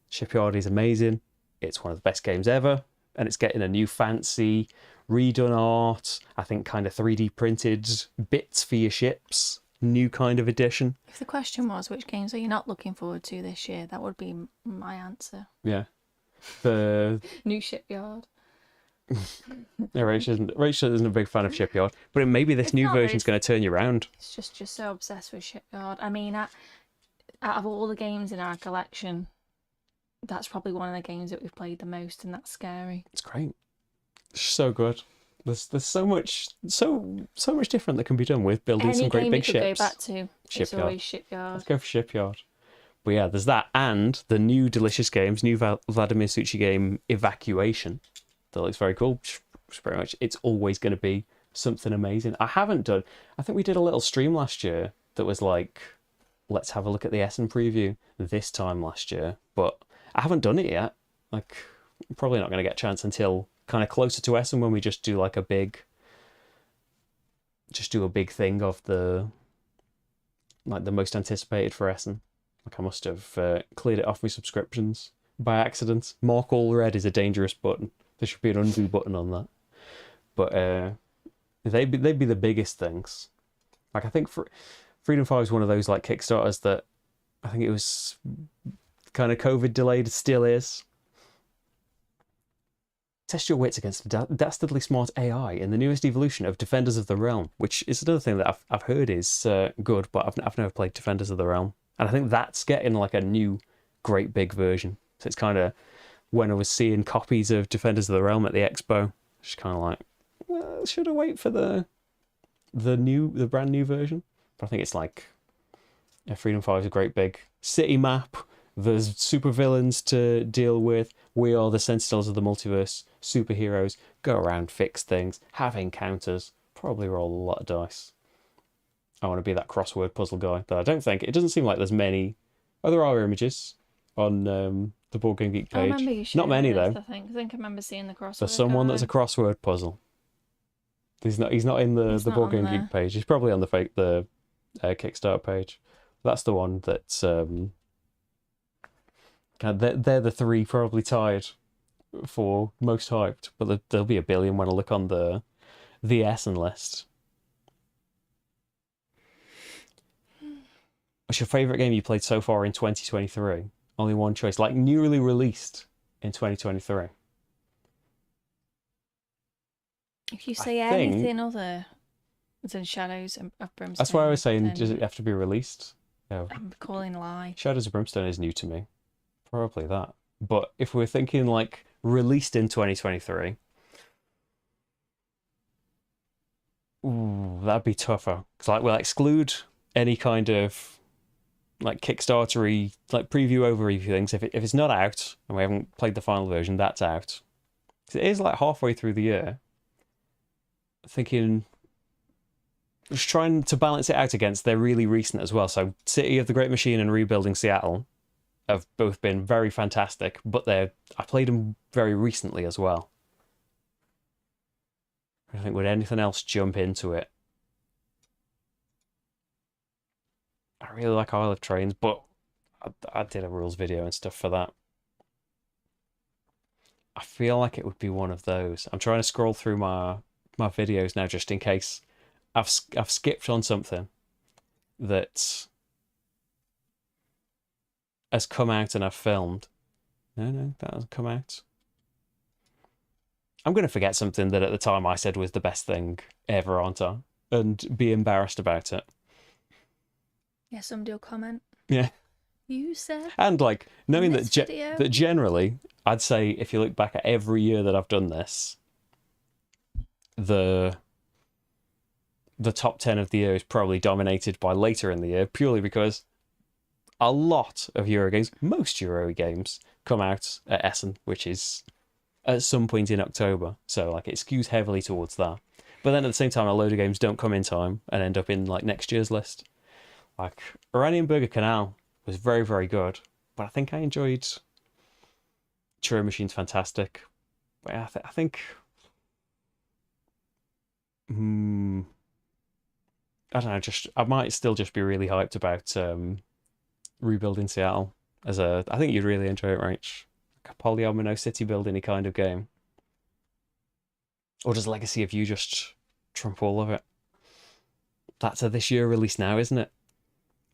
Speaker 1: Shipyard is amazing. It's one of the best games ever, and it's getting a new fancy redone art. I think kind of 3D printed bits for your ships. New kind of edition.
Speaker 2: If the question was which games are you not looking forward to this year, that would be my answer.
Speaker 1: Yeah. The
Speaker 2: New Shipyard.
Speaker 1: yeah, Rach isn't a big fan of Shipyard, but maybe this new version's going to turn you around.
Speaker 2: It's just so obsessed with Shipyard. I mean, out of all the games in our collection, that's probably one of the games that we've played the most, and that's scary.
Speaker 1: It's great. It's so good. There's so much different that can be done with building some great big ships.
Speaker 2: Any game you could go back to,
Speaker 1: Shipyard.
Speaker 2: It's always Shipyard.
Speaker 1: Let's go for Shipyard. But yeah, there's that, and the new delicious games, new Vladimir Suchy game, Evacuation. That looks very cool. Pretty much, it's always going to be something amazing. I think we did a little stream last year that was like, let's have a look at the Essen preview this time last year, but I haven't done it yet. Like, I'm probably not going to get a chance until kind of closer to Essen, when we just do like a big thing of the most anticipated for Essen. Like, I must have cleared it off my subscriptions by accident. Mark all red is a dangerous button. There should be an undo button on that. But they'd be the biggest things. Like, I think Freedom 5 is one of those like Kickstarters that I think it was kind of COVID delayed, still is. Test your wits against dastardly smart AI in the newest evolution of Defenders of the Realm, which is another thing that I've heard is good, but I've never played Defenders of the Realm. And I think that's getting like a new great big version. So it's kind of, when I was seeing copies of Defenders of the Realm at the expo, just kind of like, well, should I wait for the brand new version? But I think it's like, yeah, Freedom 5 is a great big city map. There's supervillains to deal with. We are the Sentinels of the Multiverse superheroes. Go around, fix things, have encounters, probably roll a lot of dice. I want to be that crossword puzzle guy. But I don't think, it doesn't seem like there's many. Oh, there are images on the Board Game Geek page.
Speaker 2: I remember you
Speaker 1: Not many though.
Speaker 2: I think I remember seeing the crossword.
Speaker 1: There's someone that's a crossword puzzle. He's not in the Board Game Geek page. He's probably on the Kickstarter page. That's the one that's they're the three probably tied for most hyped, but there'll be a billion when I look on the Essen list. What's your favourite game you played so far in 2023? Only one choice, like newly released in 2023.
Speaker 2: If you say anything other than Shadows of Brimstone...
Speaker 1: That's why I was saying, does it have to be released? No.
Speaker 2: I'm calling a lie.
Speaker 1: Shadows of Brimstone is new to me. Probably that. But if we're thinking like released in 2023, ooh, that'd be tougher. Because like we'll exclude any kind of like Kickstarter-y, like preview overview things. If it's not out and we haven't played the final version, that's out. 'Cause it is like halfway through the year. Thinking, just trying to balance it out against they're really recent as well. So City of the Great Machine and Rebuilding Seattle have both been very fantastic, but I played them very recently as well. I think would anything else jump into it? I really like Isle of Trains, but I did a rules video and stuff for that. I feel like it would be one of those. I'm trying to scroll through my videos now just in case I've skipped on something that has come out and I've filmed. No, that hasn't come out. I'm going to forget something that at the time I said was the best thing ever, aren't I? And be embarrassed about it.
Speaker 2: Yeah, somebody will comment.
Speaker 1: Yeah.
Speaker 2: You said.
Speaker 1: And like knowing that
Speaker 2: that
Speaker 1: generally, I'd say if you look back at every year that I've done this, the top 10 of the year is probably dominated by later in the year, purely because a lot of Euro games, most Euro games, come out at Essen, which is at some point in October. So like it skews heavily towards that. But then at the same time, a load of games don't come in time and end up in like next year's list. Like Oranienburger Canal was very, very good, but I think I enjoyed Turing Machine's fantastic. But yeah, I think I don't know, I might still just be really hyped about Rebuilding Seattle as a. I think you'd really enjoy it, Rach. Like a polyomino city building kind of game. Or does Legacy of You just trump all of it? That's a this year release now, isn't it?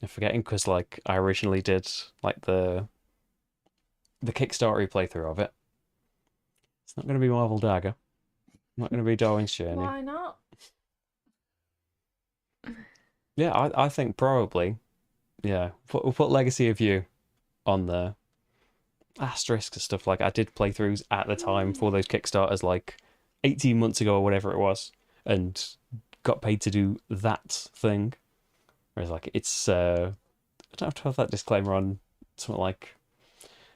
Speaker 1: I'm forgetting because like I originally did like the Kickstarter playthrough of it. It's not going to be Marvel Dagger. Not going to be Darwin's Journey.
Speaker 2: Why not?
Speaker 1: Yeah, I think probably. Yeah, we'll put Legacy of You on the asterisks and stuff. Like I did playthroughs at the time for those Kickstarters, like 18 months ago or whatever it was, and got paid to do that thing. Whereas like it's I don't have to have that disclaimer on something like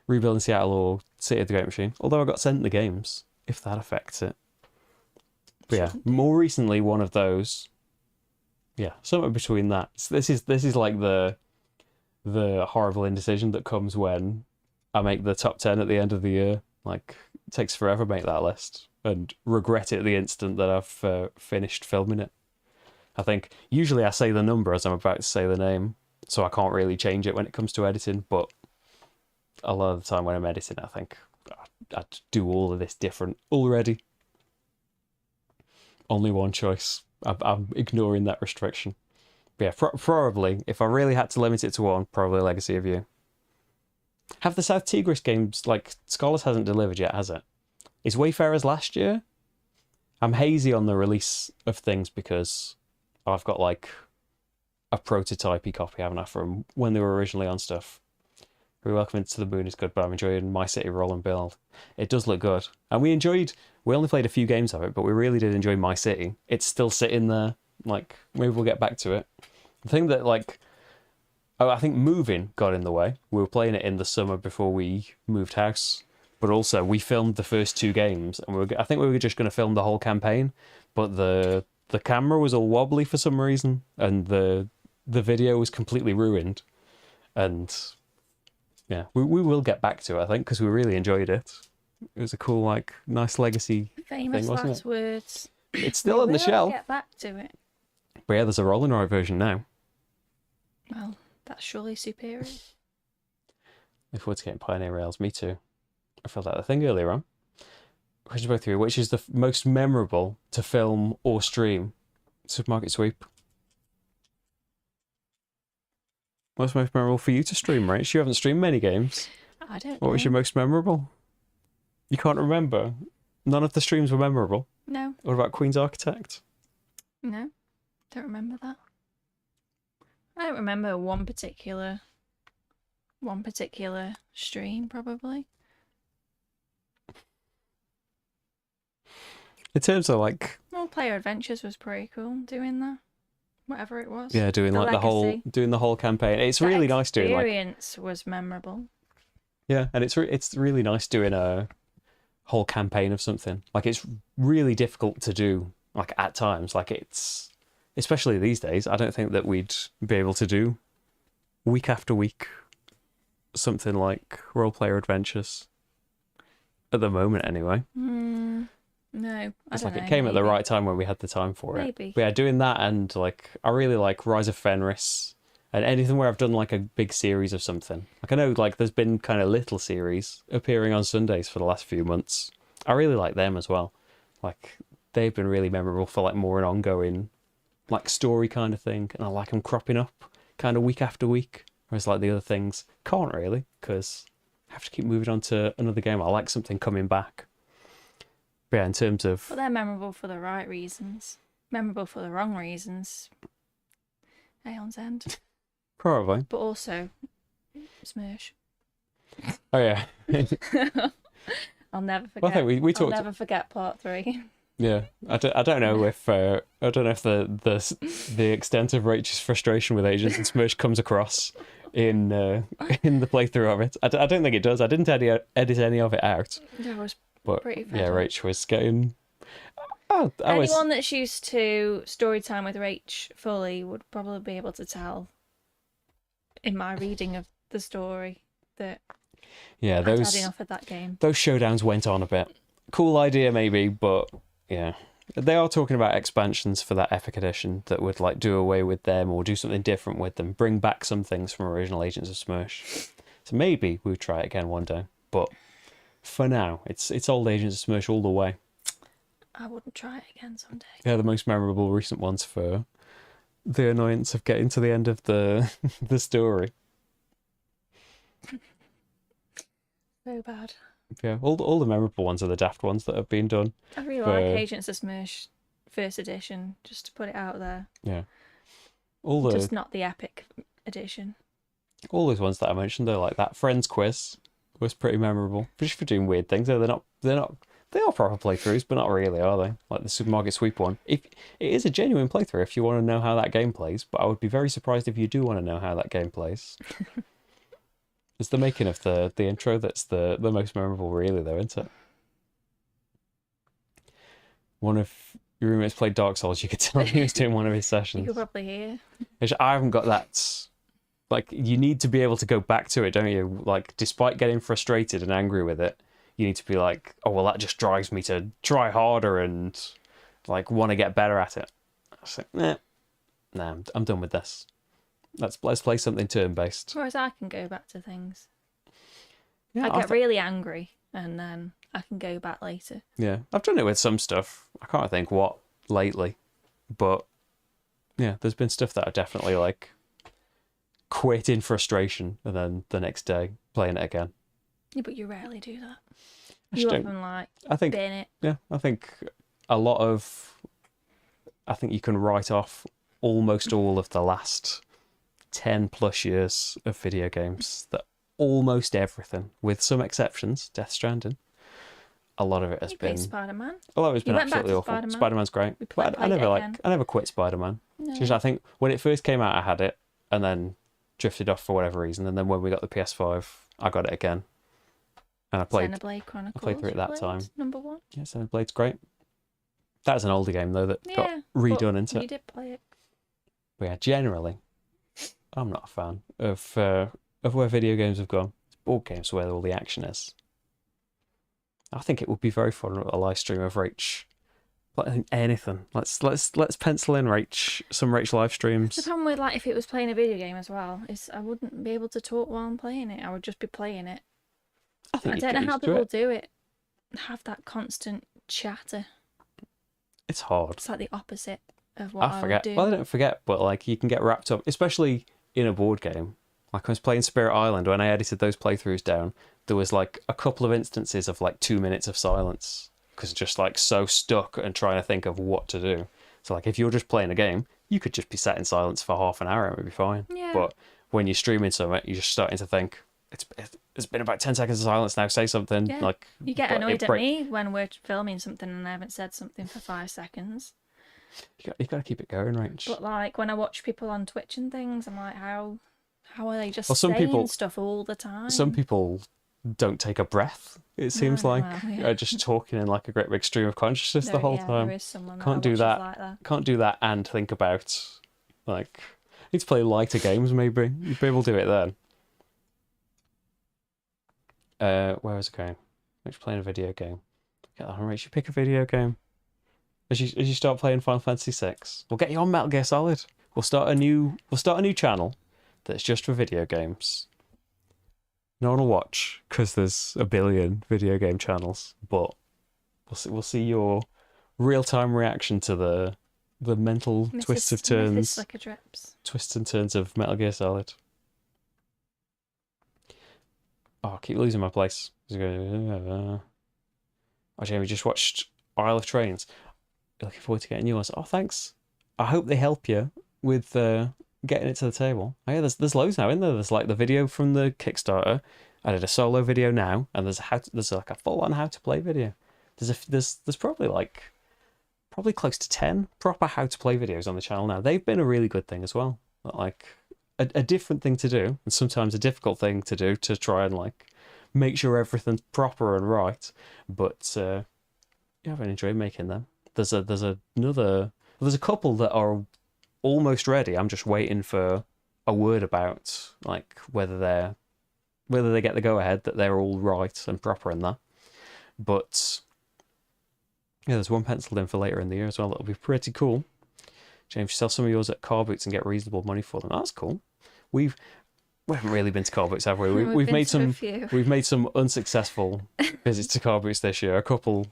Speaker 1: Rebuilding Seattle or City of the Great Machine. Although I got sent the games, if that affects it. But yeah, more recently one of those. Yeah, somewhere between that. So this is like the horrible indecision that comes when I make the top 10 at the end of the year. Like it takes forever to make that list and regret it the instant that I've finished filming it. I think usually I say the number as I'm about to say the name, so I can't really change it when it comes to editing, but a lot of the time when I'm editing, I think I'd do all of this different already. Only one choice. I'm ignoring that restriction. But yeah, probably, if I really had to limit it to one, probably Legacy of You. Have the South Tigris games, like, Scholars hasn't delivered yet, has it? Is Wayfarers last year? I'm hazy on the release of things because I've got, like, a prototypey copy, haven't I, from when they were originally on stuff. Welcome into the Moon is good, but I'm enjoying My City Roll and Build. It does look good. And we only played a few games of it, but we really did enjoy My City. It's still sitting there. Like, maybe we'll get back to it. The thing that, like, I think moving got in the way. We were playing it in the summer before we moved house, but also we filmed the first two games, and I think we were just going to film the whole campaign, but the camera was all wobbly for some reason, and the video was completely ruined. And yeah, we will get back to it, I think, because we really enjoyed it. It was a cool, like, nice legacy
Speaker 2: Famous
Speaker 1: thing, wasn't
Speaker 2: last
Speaker 1: it?
Speaker 2: words.
Speaker 1: It's still on the
Speaker 2: We'll
Speaker 1: shelf.
Speaker 2: get back to it.
Speaker 1: But yeah, there's a roll and write version now.
Speaker 2: Well, that's surely superior.
Speaker 1: Look forward to getting Pioneer Rails. Me too. I filled out the thing earlier on. Question both three. Which is the most memorable to film or stream? Supermarket Sweep. What's most memorable for you to stream, right? You haven't streamed many games.
Speaker 2: I don't know.
Speaker 1: What was your most memorable? You can't remember? None of the streams were memorable?
Speaker 2: No.
Speaker 1: What about Queen's Architect?
Speaker 2: No. Don't remember that. I don't remember one particular stream, probably.
Speaker 1: In terms of like...
Speaker 2: Well, Player Adventures was pretty cool doing that. Whatever it was.
Speaker 1: Yeah, doing like doing the whole campaign. It's really nice doing like...
Speaker 2: The experience was memorable.
Speaker 1: Yeah, and it's really nice doing a whole campaign of something. Like it's really difficult to do like at times. Like it's... Especially these days, I don't think that we'd be able to do week after week something like Role Player Adventures. At the moment, anyway.
Speaker 2: No,
Speaker 1: It's like it came at the right time when we had the time for it.
Speaker 2: Maybe.
Speaker 1: But yeah, doing that and like I really like Rise of Fenris and anything where I've done like a big series of something. Like I know like there's been kind of little series appearing on Sundays for the last few months. I really like them as well. Like they've been really memorable for like more an ongoing like story kind of thing, and I like them cropping up kind of week after week. Whereas like the other things can't really because I have to keep moving on to another game. I like something coming back. But yeah, in terms of...
Speaker 2: But they're memorable for the right reasons. Memorable for the wrong reasons. Aeon's End.
Speaker 1: Probably.
Speaker 2: But also, Smirsh.
Speaker 1: Oh yeah.
Speaker 2: I'll never forget.
Speaker 1: Well, I think we talked...
Speaker 2: I'll never forget part 3.
Speaker 1: Yeah, I don't know if the extent of Rach's frustration with Agents and Smirch comes across in the playthrough of it. I don't think it does. I didn't edit any of it out.
Speaker 2: It was
Speaker 1: but
Speaker 2: pretty
Speaker 1: yeah, Rach was getting...
Speaker 2: Anyone that's used to story time with Rach fully would probably be able to tell in my reading of the story that
Speaker 1: yeah,
Speaker 2: I'd had enough of that game.
Speaker 1: Those showdowns went on a bit. Cool idea maybe, but yeah, They are talking about expansions for that Epic Edition that would like do away with them or do something different with them, bring back some things from original Agents of Smash. So maybe we'll try it again one day. But for now, it's old Agents of Smash all the way.
Speaker 2: I wouldn't try it again someday.
Speaker 1: Yeah, the most memorable recent ones for the annoyance of getting to the end of the the story.
Speaker 2: So bad.
Speaker 1: Yeah, all the memorable ones are the daft ones that have been done.
Speaker 2: I really
Speaker 1: for-
Speaker 2: like Agents of Smash first edition, just to put it out there.
Speaker 1: Yeah, all
Speaker 2: Just not the Epic edition.
Speaker 1: all those ones that I mentioned, they're like that Friends quiz was pretty memorable. Just for doing weird things. They're not. They are proper playthroughs, but not really, are they? Like the Supermarket Sweep one. If it is a genuine playthrough, if you want to know how that game plays, but I would be very surprised if you do want to know how that game plays. It's the making of the intro that's the most memorable, really, though, isn't it? One of your roommates played Dark Souls. You could tell he was doing one of his
Speaker 2: You
Speaker 1: sessions.
Speaker 2: could probably hear.
Speaker 1: Which I haven't got that. Like, you need to be able to go back to it, don't you? Like, despite getting frustrated and angry with it, you need to be like, oh, well, that just drives me to try harder and, like, want to get better at it. I was like, nah, I'm done with this. Let's play something turn-based.
Speaker 2: Whereas I can go back to things.
Speaker 1: Yeah,
Speaker 2: I get really angry and then I can go back later.
Speaker 1: yeah, I've done it with some stuff. I can't think what lately, but yeah, there's been stuff that I definitely like quit in frustration and then the next day playing it again.
Speaker 2: Yeah, but you rarely do that.
Speaker 1: I
Speaker 2: You
Speaker 1: just
Speaker 2: often like
Speaker 1: I think
Speaker 2: bin it.
Speaker 1: yeah, I think I think you can write off almost all of the last 10 plus years of video games, that almost everything, with some exceptions, Death Stranding, a lot of it has
Speaker 2: You played
Speaker 1: been
Speaker 2: Spider-Man.
Speaker 1: a lot of it's
Speaker 2: You
Speaker 1: been
Speaker 2: went back
Speaker 1: absolutely
Speaker 2: to
Speaker 1: awful.
Speaker 2: Spider-Man?
Speaker 1: Spider-Man's great.
Speaker 2: We
Speaker 1: But I
Speaker 2: played
Speaker 1: never
Speaker 2: it again.
Speaker 1: I never quit Spider-Man.
Speaker 2: No.
Speaker 1: Just I think when it first came out I had it and then drifted off for whatever reason, and then when we got the PS5 I got it again. And I played
Speaker 2: Xenoblade Chronicles.
Speaker 1: through it
Speaker 2: you
Speaker 1: that
Speaker 2: played,
Speaker 1: time.
Speaker 2: Number 1.
Speaker 1: yeah, Xenoblade's great. That's an older game though that got
Speaker 2: Yeah.
Speaker 1: redone
Speaker 2: but
Speaker 1: into
Speaker 2: you
Speaker 1: it.
Speaker 2: did play it.
Speaker 1: But yeah, generally, I'm not a fan of where video games have gone. It's board games where all the action is. I think it would be very fun a live stream of Rach. Like anything. Let's pencil in Rach, some Rach live
Speaker 2: The
Speaker 1: streams.
Speaker 2: problem with like if it was playing a video game as well is I wouldn't be able to talk while I'm playing it. I would just be playing it.
Speaker 1: I think
Speaker 2: I
Speaker 1: you'd
Speaker 2: don't
Speaker 1: get
Speaker 2: know how
Speaker 1: used to
Speaker 2: people
Speaker 1: it.
Speaker 2: do it. Have that constant chatter.
Speaker 1: It's hard.
Speaker 2: It's like the opposite of what I would
Speaker 1: forget.
Speaker 2: do.
Speaker 1: Well, I don't forget, but like you can get wrapped up, especially in a board game. Like I was playing Spirit Island, when I edited those playthroughs down, there was like a couple of instances of like 2 minutes of silence because just like so stuck and trying to think of what to do. So like if you're just playing a game, you could just be sat in silence for half an hour and it would be fine.
Speaker 2: Yeah.
Speaker 1: But when you're streaming something, you're just starting to think it's been about 10 seconds of silence now. Say something.
Speaker 2: Yeah.
Speaker 1: Like
Speaker 2: You get
Speaker 1: but
Speaker 2: annoyed
Speaker 1: it
Speaker 2: at
Speaker 1: break-
Speaker 2: me when we're filming something and I haven't said something for 5 seconds.
Speaker 1: You got to keep it going, right?
Speaker 2: But like when I watch people on Twitch and things, I'm like, how are they just
Speaker 1: Well, some
Speaker 2: saying
Speaker 1: people-
Speaker 2: stuff all the time?
Speaker 1: Some people don't take a breath. It seems
Speaker 2: no,
Speaker 1: like
Speaker 2: well, yeah.
Speaker 1: just talking in like a great big stream of consciousness the whole
Speaker 2: yeah,
Speaker 1: time.
Speaker 2: There is someone
Speaker 1: Can't
Speaker 2: that I
Speaker 1: do
Speaker 2: watch
Speaker 1: that.
Speaker 2: like that.
Speaker 1: Can't do that and think about like need to play lighter games. Maybe you'd be able to do it then. Where was it going? Which playing a video game? Get that on, Rach. You pick a video game. As you start playing Final Fantasy VI, we'll get you on Metal Gear Solid. We'll start a new channel that's just for video games. No one will watch because there's a billion video game channels, but we'll see your real-time reaction to the mental twists of turns, twists and turns of Metal Gear Solid. Oh, I keep losing my place. Oh, Jamie just watched Isle of Trains. Looking forward to getting new ones. Oh, thanks. I hope they help you with getting it to the table. Oh, yeah, there's loads now, isn't there? There's like the video from the Kickstarter. I did a solo video now, and there's like a full-on how to play video. There's probably close to 10 proper how to play videos on the channel now. They've been a really good thing as well. Like a different thing to do, and sometimes a difficult thing to do to try and like make sure everything's proper and right. But yeah, I've enjoyed making them. There's a couple that are almost ready. I'm just waiting for a word about like whether they get the go ahead that they're all right and proper in that. But Yeah, there's one penciled in for later in the year as well. That'll be pretty cool. James, you sell some of yours at car boots and get reasonable money for them. That's cool. We've we haven't really been to car boots, have we?
Speaker 2: We've
Speaker 1: We've
Speaker 2: been
Speaker 1: made
Speaker 2: to a
Speaker 1: some
Speaker 2: few.
Speaker 1: we've made some unsuccessful visits to car boots this year. A couple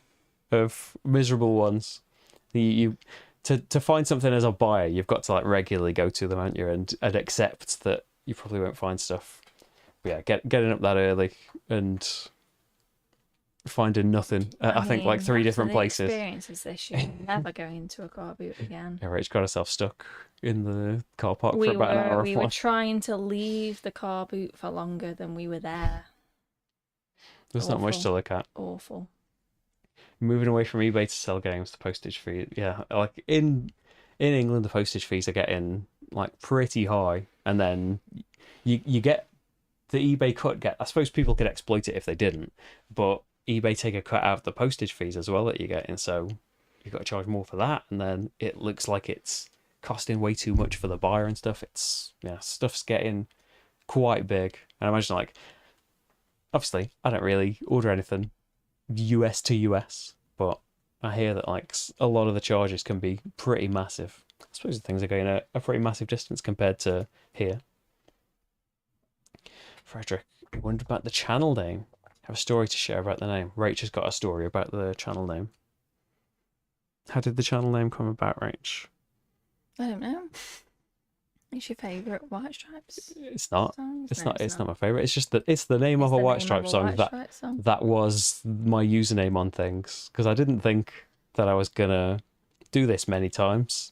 Speaker 1: of miserable ones. You to find something as a buyer, you've got to like regularly go to them, haven't you? And accept that you probably won't find stuff. But yeah, getting up that early and finding nothing. I think like three
Speaker 2: after
Speaker 1: different
Speaker 2: the
Speaker 1: places.
Speaker 2: Experiences this year, never going to a car boot again.
Speaker 1: Yeah, Rach got herself stuck in the car park for about an hour.
Speaker 2: We were trying to leave the car boot for longer than we were there.
Speaker 1: There's not much to look at.
Speaker 2: Awful.
Speaker 1: Moving away from eBay to sell games, the postage fee. Yeah, like in England, the postage fees are getting like pretty high, and then you get the eBay cut. I suppose people could exploit it if they didn't, but eBay take a cut out of the postage fees as well that you're getting, so you've got to charge more for that, and then it looks like it's costing way too much for the buyer and stuff. It's stuff's getting quite big, and I imagine like obviously I don't really order anything US to US, but I hear that like a lot of the charges can be pretty massive. I suppose the things are going a pretty massive distance compared to here. Frederick, I wondered about the channel name. Have a story to share about the name. Rach has got a story about the channel name. How did the channel name come about, Rach?
Speaker 2: I don't know. It's your favourite White Stripes?
Speaker 1: It's not.
Speaker 2: Songs?
Speaker 1: It's
Speaker 2: No,
Speaker 1: not. It's not my favourite. It's just that it's the name of a White Stripe song that was my username on things, because I didn't think that I was gonna do this many times,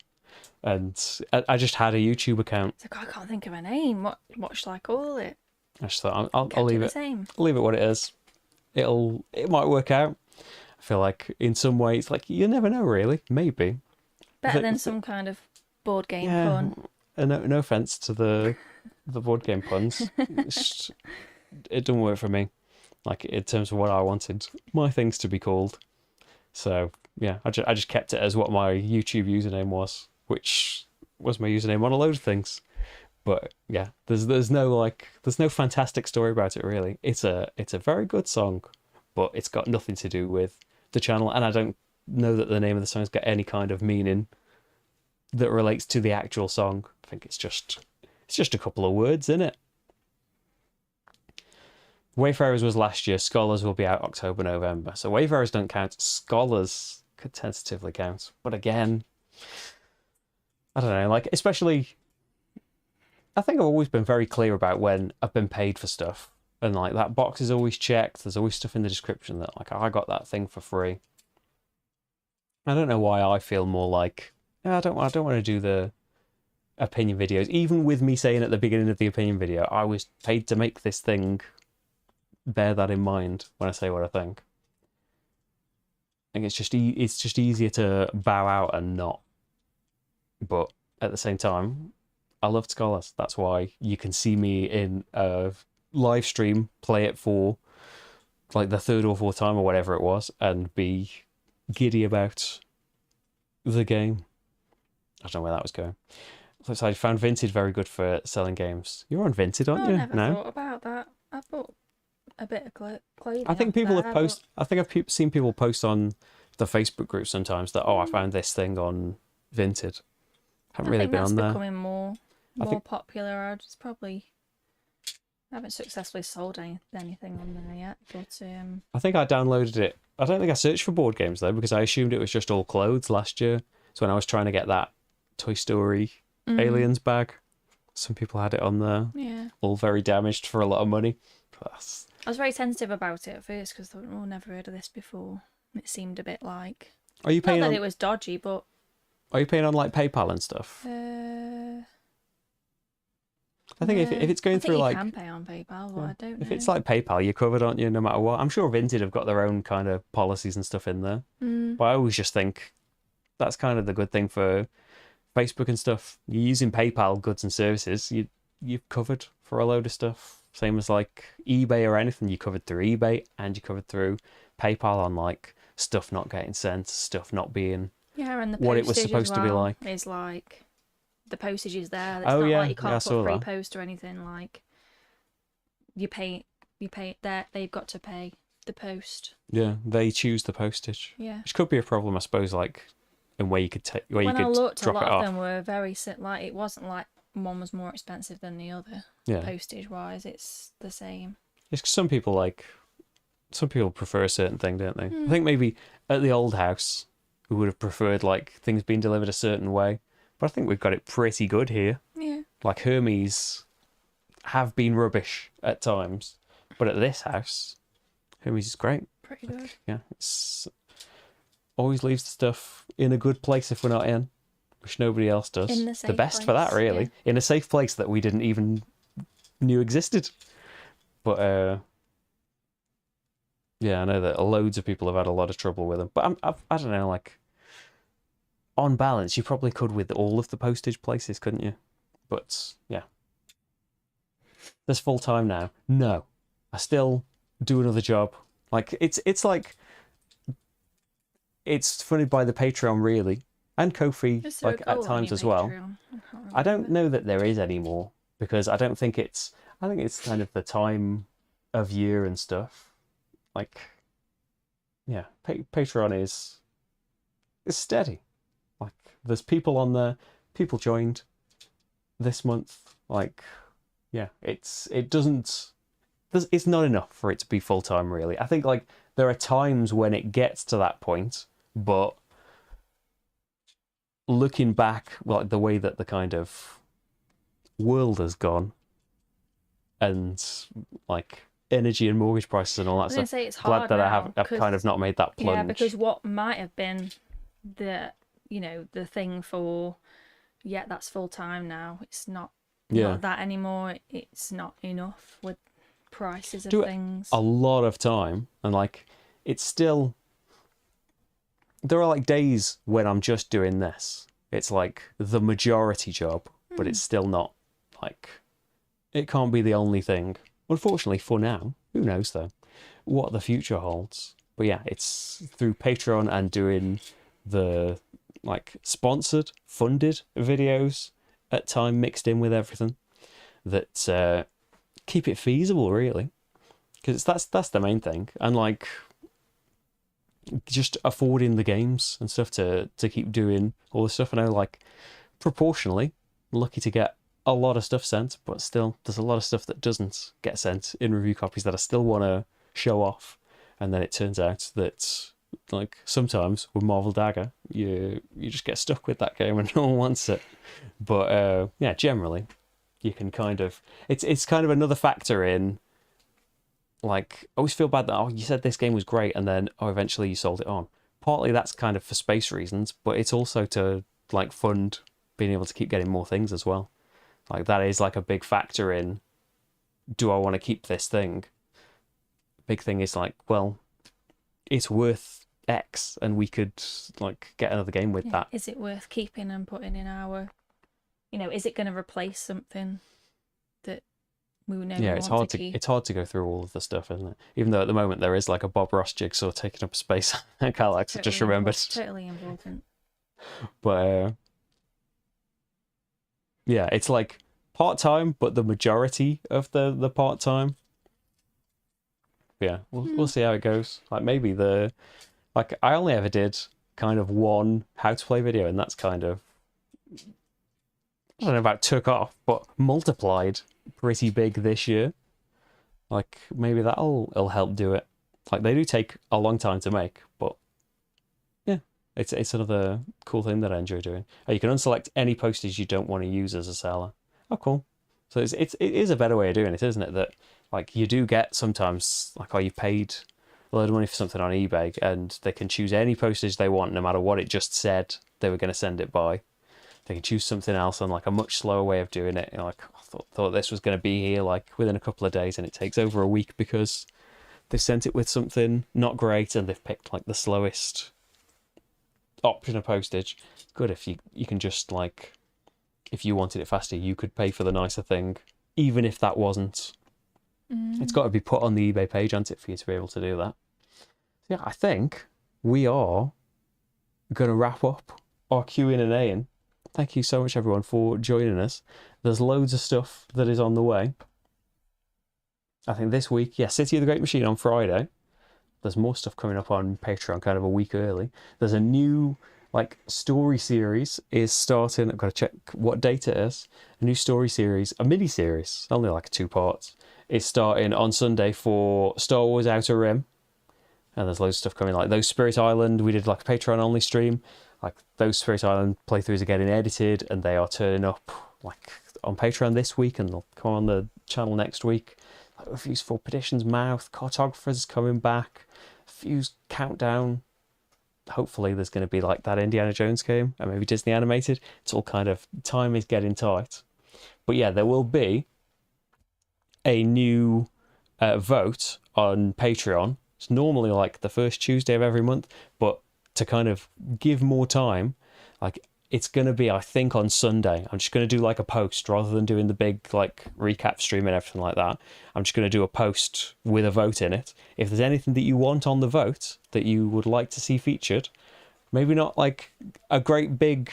Speaker 1: and I just had a YouTube account.
Speaker 2: It's like, I can't think of a name. What should I call it?
Speaker 1: I just thought I'll leave it.
Speaker 2: Same.
Speaker 1: I'll leave it what it is. It might work out. I feel like in some ways, like you never know, really. Maybe
Speaker 2: better than some kind of board game pun.
Speaker 1: No offense to the board game puns. It doesn't work for me. Like in terms of what I wanted my things to be called. So yeah, I just kept it as what my YouTube username was, which was my username on a load of things. But yeah, there's no fantastic story about it really. It's a very good song, but it's got nothing to do with the channel, and I don't know that the name of the song's got any kind of meaning that relates to the actual song. I think it's just a couple of words in it. Wayfarers was last year. Scholars will be out October, November. So Wayfarers don't count. Scholars could tentatively count. But again, I don't know, like especially I think I've always been very clear about when I've been paid for stuff. And like that box is always checked. There's always stuff in the description that like I got that thing for free. I don't know why I feel more like I don't want to do the opinion videos. Even with me saying at the beginning of the opinion video, I was paid to make this thing. Bear that in mind when I say what I think. I think it's just easier to bow out and not. But at the same time, I love Scholars. That's why you can see me in a live stream, play it for like the third or fourth time or whatever it was, and be giddy about the game. I don't know where that was going. So I found Vinted very good for selling games. You're on Vinted, aren't you?
Speaker 2: I never thought about that. I bought a bit of clothing.
Speaker 1: I think people have posted. I think I've seen people post on the Facebook group sometimes that I found this thing on Vinted. Haven't really been on there.
Speaker 2: It's becoming more popular. I just probably haven't successfully sold anything on there yet. But
Speaker 1: I think I downloaded it. I don't think I searched for board games though, because I assumed it was just all clothes last year. So when I was trying to get that Toy Story Aliens bag, some people had it on there.
Speaker 2: Yeah.
Speaker 1: All very damaged for a lot of money.
Speaker 2: I was very sensitive about it at first because I thought, oh, never heard of this before. It seemed a bit like.
Speaker 1: Are you paying
Speaker 2: not that it was dodgy, but.
Speaker 1: Are you paying on like PayPal and stuff? I think if it's going through like.
Speaker 2: You can pay on PayPal, but I don't know.
Speaker 1: If it's like PayPal, you're covered, aren't you? No matter what. I'm sure Vinted have got their own kind of policies and stuff in there. But I always just think that's kind of the good thing for Facebook and stuff. You're using PayPal goods and services. You're covered for a load of stuff. Same as like eBay or anything, you covered through eBay and you covered through PayPal on like stuff not getting sent, stuff not being
Speaker 2: and the
Speaker 1: what it was supposed to be like.
Speaker 2: Is like the postage is there. It's
Speaker 1: not
Speaker 2: like you can't
Speaker 1: put
Speaker 2: free post or anything. Like you pay there. They've got to pay the post.
Speaker 1: Yeah, they choose the postage.
Speaker 2: Yeah.
Speaker 1: Which could be a problem, I suppose, like in where you could
Speaker 2: When I looked, a
Speaker 1: drop it
Speaker 2: lot of
Speaker 1: off.
Speaker 2: them were very like it wasn't like one was more expensive than the other.
Speaker 1: Yeah.
Speaker 2: Postage wise, it's the same.
Speaker 1: It's 'cause some people prefer a certain thing, don't they? I think maybe at the old house we would have preferred like things being delivered a certain way, but I think we've got it pretty good here.
Speaker 2: Yeah.
Speaker 1: Like Hermes have been rubbish at times, but at this house, Hermes is great.
Speaker 2: Pretty good.
Speaker 1: Yeah, it's always leaves the stuff in a good place if we're not in, which nobody else does.
Speaker 2: In the safe
Speaker 1: best for that,
Speaker 2: place,
Speaker 1: really, in a safe place that we didn't even knew existed. But yeah, I know that loads of people have had a lot of trouble with them. But I don't know, like on balance, you probably could with all of the postage places, couldn't you? But yeah, there's full time now. No, I still do another job. Like it's like it's funded by the Patreon really, and Ko-fi like at times as well. I don't know that there is anymore because I don't think it's. I think it's kind of the time of year and stuff. Like, yeah, Patreon is steady. Like, there's people on there. People joined this month. Like, yeah, it's not enough for it to be full time. Really, I think like there are times when it gets to that point, but looking back, like the way that the kind of world has gone, and like energy and mortgage prices and all that stuff.
Speaker 2: Say it's
Speaker 1: glad
Speaker 2: hard
Speaker 1: that
Speaker 2: now,
Speaker 1: I've kind of not made that plunge.
Speaker 2: Yeah, because what might have been the the thing for that's full time now. It's not that anymore. It's not enough with prices of things.
Speaker 1: A lot of time, and like it's still there are like days when I'm just doing this. It's like the majority job, but it's still not like it can't be the only thing. Unfortunately for now. Who knows though what the future holds. But yeah, it's through Patreon and doing the like sponsored, funded videos at time mixed in with everything that keep it feasible really. Because that's the main thing. And like just affording the games and stuff to keep doing all this stuff. I know like proportionally lucky to get a lot of stuff sent, but still there's a lot of stuff that doesn't get sent in review copies that I still want to show off, and then it turns out that like sometimes with Marvel Dagger you just get stuck with that game and no one wants it. But yeah, generally you can kind of it's kind of another factor in like I always feel bad that you said this game was great and then eventually you sold it on. Partly that's kind of for space reasons, but it's also to like fund being able to keep getting more things as well. Like that is like a big factor in, do I want to keep this thing? Big thing is like, well, it's worth X and we could like get another game with that.
Speaker 2: Is it worth keeping and putting in our, is it going to replace something that we would never
Speaker 1: it's hard to keep? It's hard to go through all of the stuff, isn't it? Even though at the moment there is like a Bob Ross jigsaw taking up space. Calax, I just remembered.
Speaker 2: Totally important.
Speaker 1: But yeah, it's like part-time, but the majority of the part-time. Yeah, we'll see how it goes. Like maybe I only ever did kind of one how to play video, and that's kind of I don't know about took off, but multiplied pretty big this year. Like maybe that'll help do it. Like they do take a long time to make, but yeah, it's another cool thing that I enjoy doing. You can unselect any postage you don't want to use as a seller. Oh, cool. So it is a better way of doing it, isn't it? That like you do get sometimes like you paid a lot of money for something on eBay and they can choose any postage they want no matter what it just said they were going to send it by. They can choose something else on like a much slower way of doing it. Like I thought this was going to be here like within a couple of days and it takes over a week because they've sent it with something not great and they've picked like the slowest option of postage. Good if you can just like if you wanted it faster you could pay for the nicer thing even if that wasn't. It's got to be put on the eBay page, hasn't it, for you to be able to do that. So yeah, I think we are going to wrap up our Q&A. Thank you so much everyone for joining us. There's loads of stuff that is on the way. I think this week, City of the Great Machine on Friday. there's more stuff coming up on Patreon kind of a week early. There's a new like story series is starting. I've got to check what date it is. A new story series, a mini series, only like 2 parts, is starting on Sunday for Star Wars Outer Rim. And there's loads of stuff coming, like those Spirit Island. We did like a Patreon only stream. Like those Spirit Island playthroughs are getting edited, and they are turning up like on Patreon this week, and they'll come on the channel next week. Like reviews for Perdition's Mouth, Cartographers coming back, Fuse Countdown. Hopefully there's going to be like that Indiana Jones game, and maybe Disney animated. It's all kind of, time is getting tight. But yeah, there will be a new vote on Patreon. It's normally like the first Tuesday of every month, but to kind of give more time, like it's going to be, I think, on Sunday. I'm just going to do like a post rather than doing the big like recap stream and everything like that. I'm just going to do a post with a vote in it. If there's anything that you want on the vote that you would like to see featured, maybe not like a great big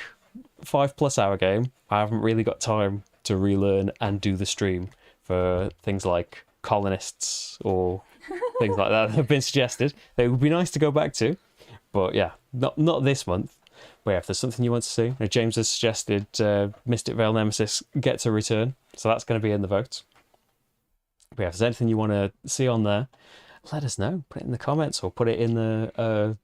Speaker 1: 5+ hour game. I haven't really got time to relearn and do the stream for things like colonists or things like that have been suggested. They would be nice to go back to, but yeah, not this month. But yeah, if there's something you want to see, James has suggested Mystic Veil Nemesis gets a return, so that's going to be in the vote. But yeah, if there's anything you want to see on there, let us know. Put it in the comments or put it in the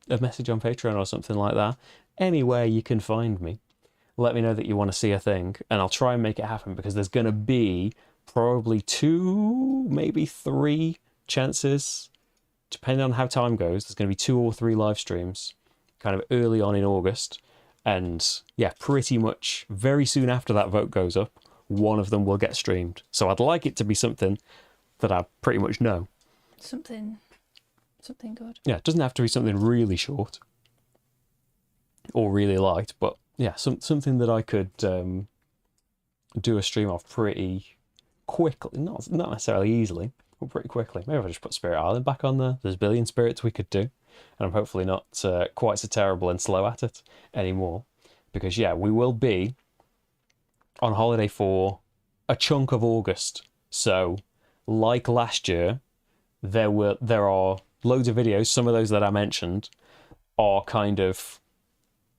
Speaker 1: a message on Patreon or something like that. Anywhere you can find me, let me know that you want to see a thing, and I'll try and make it happen, because there's going to be probably 2, maybe 3 chances, depending on how time goes. There's going to be 2 or 3 live streams kind of early on in August, and yeah, pretty much very soon after that vote goes up, one of them will get streamed. So I'd like it to be something that I pretty much know.
Speaker 2: Something good.
Speaker 1: Yeah, it doesn't have to be something really short or really light, but yeah, something that I could do a stream of pretty quickly, not necessarily easily, but pretty quickly. Maybe if I just put Spirit Island back on there. There's a billion spirits we could do, and I'm hopefully not quite so terrible and slow at it anymore, because yeah, we will be on holiday for a chunk of August. So like last year, there are loads of videos. Some of those that I mentioned are kind of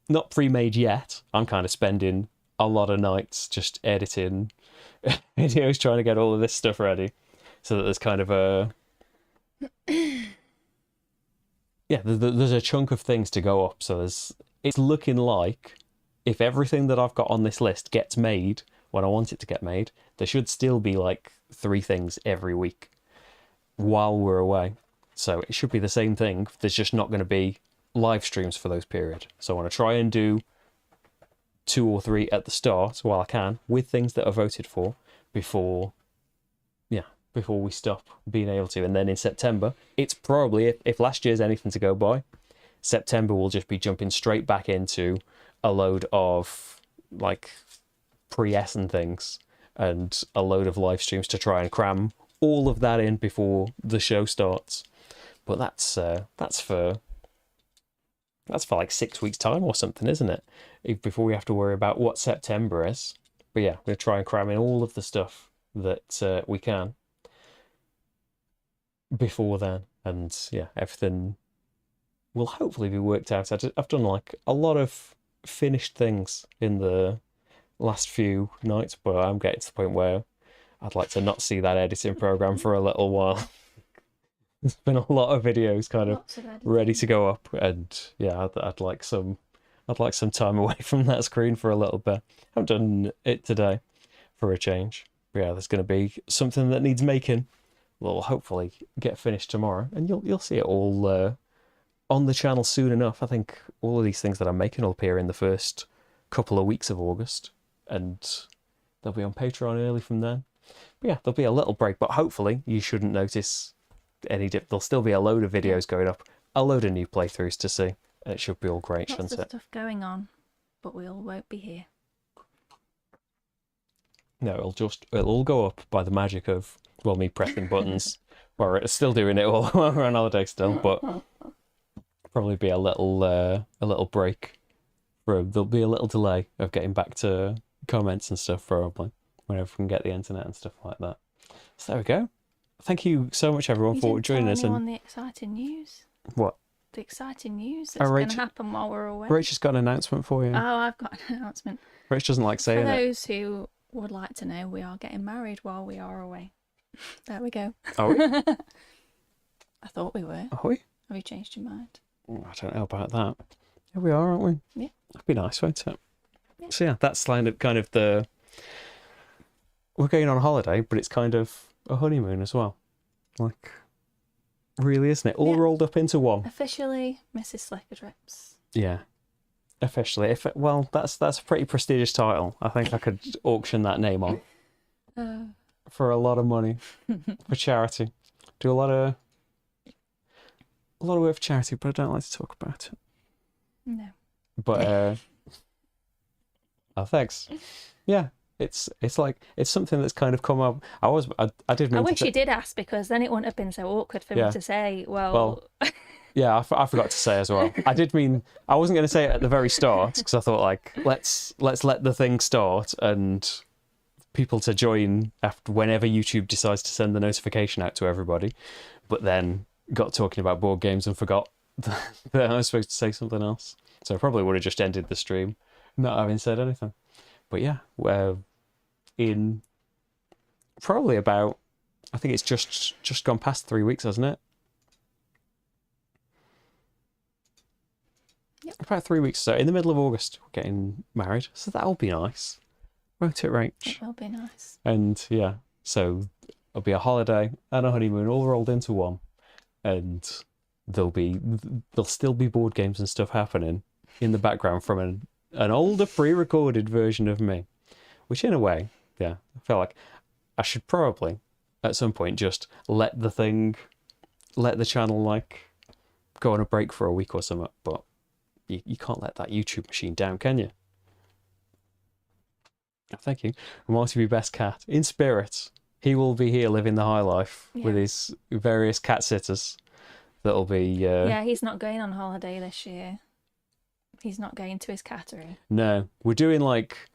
Speaker 1: not pre-made yet. I'm kind of spending a lot of nights just editing videos, trying to get all of this stuff ready, so that there's kind of a yeah, there's a chunk of things to go up. So it's looking like if everything that I've got on this list gets made when I want it to get made, there should still be like 3 things every week while we're away. So it should be the same thing. There's just not going to be live streams for those period. So I want to try and do 2 or 3 at the start while I can, with things that are voted for, before we stop being able to. And then in September, it's probably, if last year's anything to go by, September will just be jumping straight back into a load of like pre-S and things, and a load of live streams to try and cram all of that in before the show starts. But that's for like 6 weeks time or something, isn't it? Before we have to worry about what September is. But yeah, we're going to try and cram in all of the stuff that we can before then. And yeah, everything will hopefully be worked out. I've done like a lot of finished things in the last few nights, but I'm getting to the point where I'd like to not see that editing program for a little while. There's been a lot of videos kind of ready to go up, and yeah, I'd like some time away from that screen for a little bit. I've done it today for a change. But yeah, there's going to be something that needs making. We'll hopefully get finished tomorrow, and you'll see it all on the channel soon enough. I think all of these things that I'm making will appear in the first couple of weeks of August, and they'll be on Patreon early from then. But yeah, there'll be a little break, but hopefully you shouldn't notice any dip. There'll still be a load of videos going up, a load of new playthroughs to see, and it should be all great, shouldn't it?
Speaker 2: Lots of stuff going on, but we all won't be here.
Speaker 1: No, it'll all go up by the magic of, well, me pressing buttons. We're still doing it while we're on holiday still, but probably be a little break. There'll be a little delay of getting back to comments and stuff, probably, whenever we can get the internet and stuff like that. So there we go. thank you so much, everyone,
Speaker 2: You
Speaker 1: for
Speaker 2: didn't
Speaker 1: joining
Speaker 2: tell
Speaker 1: us.
Speaker 2: anyone
Speaker 1: And
Speaker 2: the exciting news.
Speaker 1: what?
Speaker 2: The exciting news
Speaker 1: Oh,
Speaker 2: that's going
Speaker 1: Rach,
Speaker 2: to happen while we're away.
Speaker 1: Rach has got an announcement for you.
Speaker 2: Oh, I've got an announcement.
Speaker 1: Rach doesn't like
Speaker 2: For
Speaker 1: saying it.
Speaker 2: those who would like to know, we are getting married while we are away. There we go.
Speaker 1: Are we?
Speaker 2: I thought we were.
Speaker 1: Are we?
Speaker 2: Have you changed your mind?
Speaker 1: I don't know about that. Yeah, we are, aren't we?
Speaker 2: Yeah.
Speaker 1: That'd be nice, won't it?
Speaker 2: Yeah.
Speaker 1: So yeah, that's kind of the. We're going on holiday, but it's kind of a honeymoon as well. Like, really, isn't it? All
Speaker 2: Yeah.
Speaker 1: rolled up into one.
Speaker 2: Officially, Mrs. Slickerdrips.
Speaker 1: Yeah. Officially. Well, that's a pretty prestigious title. I think I could auction that name on for a lot of money for charity. Do a lot of work for charity, but I don't like to talk about it.
Speaker 2: No.
Speaker 1: But oh, thanks. Yeah, it's like it's something that's kind of come up. I did mean
Speaker 2: I wish you did ask, because then it wouldn't have been so awkward for me to say. Well,
Speaker 1: yeah, I forgot to say as well. I did mean I wasn't going to say it at the very start, because I thought, like, let's let the thing start and people to join after whenever YouTube decides to send the notification out to everybody. But then got talking about board games and forgot that I was supposed to say something else. So I probably would have just ended the stream not having said anything. But yeah, in probably about, I think it's just gone past 3 weeks, hasn't it?
Speaker 2: Yep.
Speaker 1: About 3 weeks. So in the middle of August, we're getting married. So that'll be nice, won't it, Rach?
Speaker 2: it will be nice.
Speaker 1: And yeah, so it'll be a holiday and a honeymoon all rolled into one. And there'll still be board games and stuff happening in the background from an older pre-recorded version of me, which in a way, yeah, I feel like I should probably at some point just let the channel like go on a break for a week or something. But you can't let that YouTube machine down, can you? Thank you. Marty be best cat in spirit. He will be here living the high life with his various cat sitters. That'll be
Speaker 2: yeah, he's not going on holiday this year. He's not going to his cattery.
Speaker 1: No, we're doing like,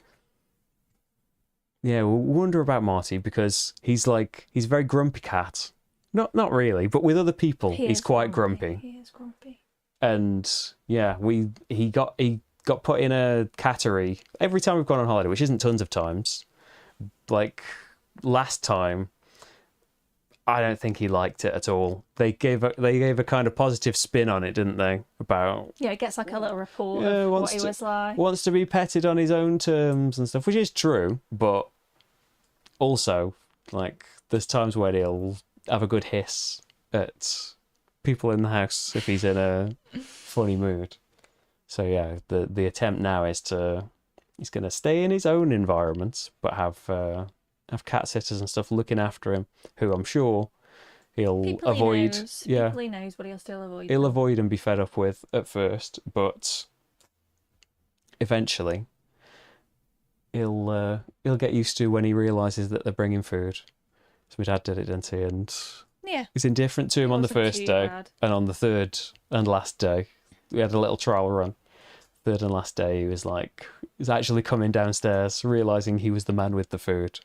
Speaker 1: yeah, we wonder about Marty because he's a very grumpy cat. Not really, but with other people, he's quite grumpy.
Speaker 2: He is grumpy.
Speaker 1: And yeah, he got put in a cattery every time we've gone on holiday, which isn't tons of times. Like last time, I don't think he liked it at all. They gave a kind of positive spin on it, didn't they? About
Speaker 2: it gets like a little report of what he was like.
Speaker 1: Wants to be petted on his own terms and stuff, which is true, but also like there's times where he'll have a good hiss at people in the house if he's in a funny mood. So yeah, the attempt now is he's going to stay in his own environment, but have cat sitters and stuff looking after him, who I'm sure he'll avoid. Yeah,
Speaker 2: people he knows, but he'll still avoid.
Speaker 1: He'll avoid and be fed up with at first, but eventually he'll get used to when he realizes that they're bringing food. So my dad did it, didn't he? And
Speaker 2: yeah,
Speaker 1: it's indifferent to him on the first day, and on the third and last day, we had a little trial run. Third and last day, he's actually coming downstairs, realizing he was the man with the food.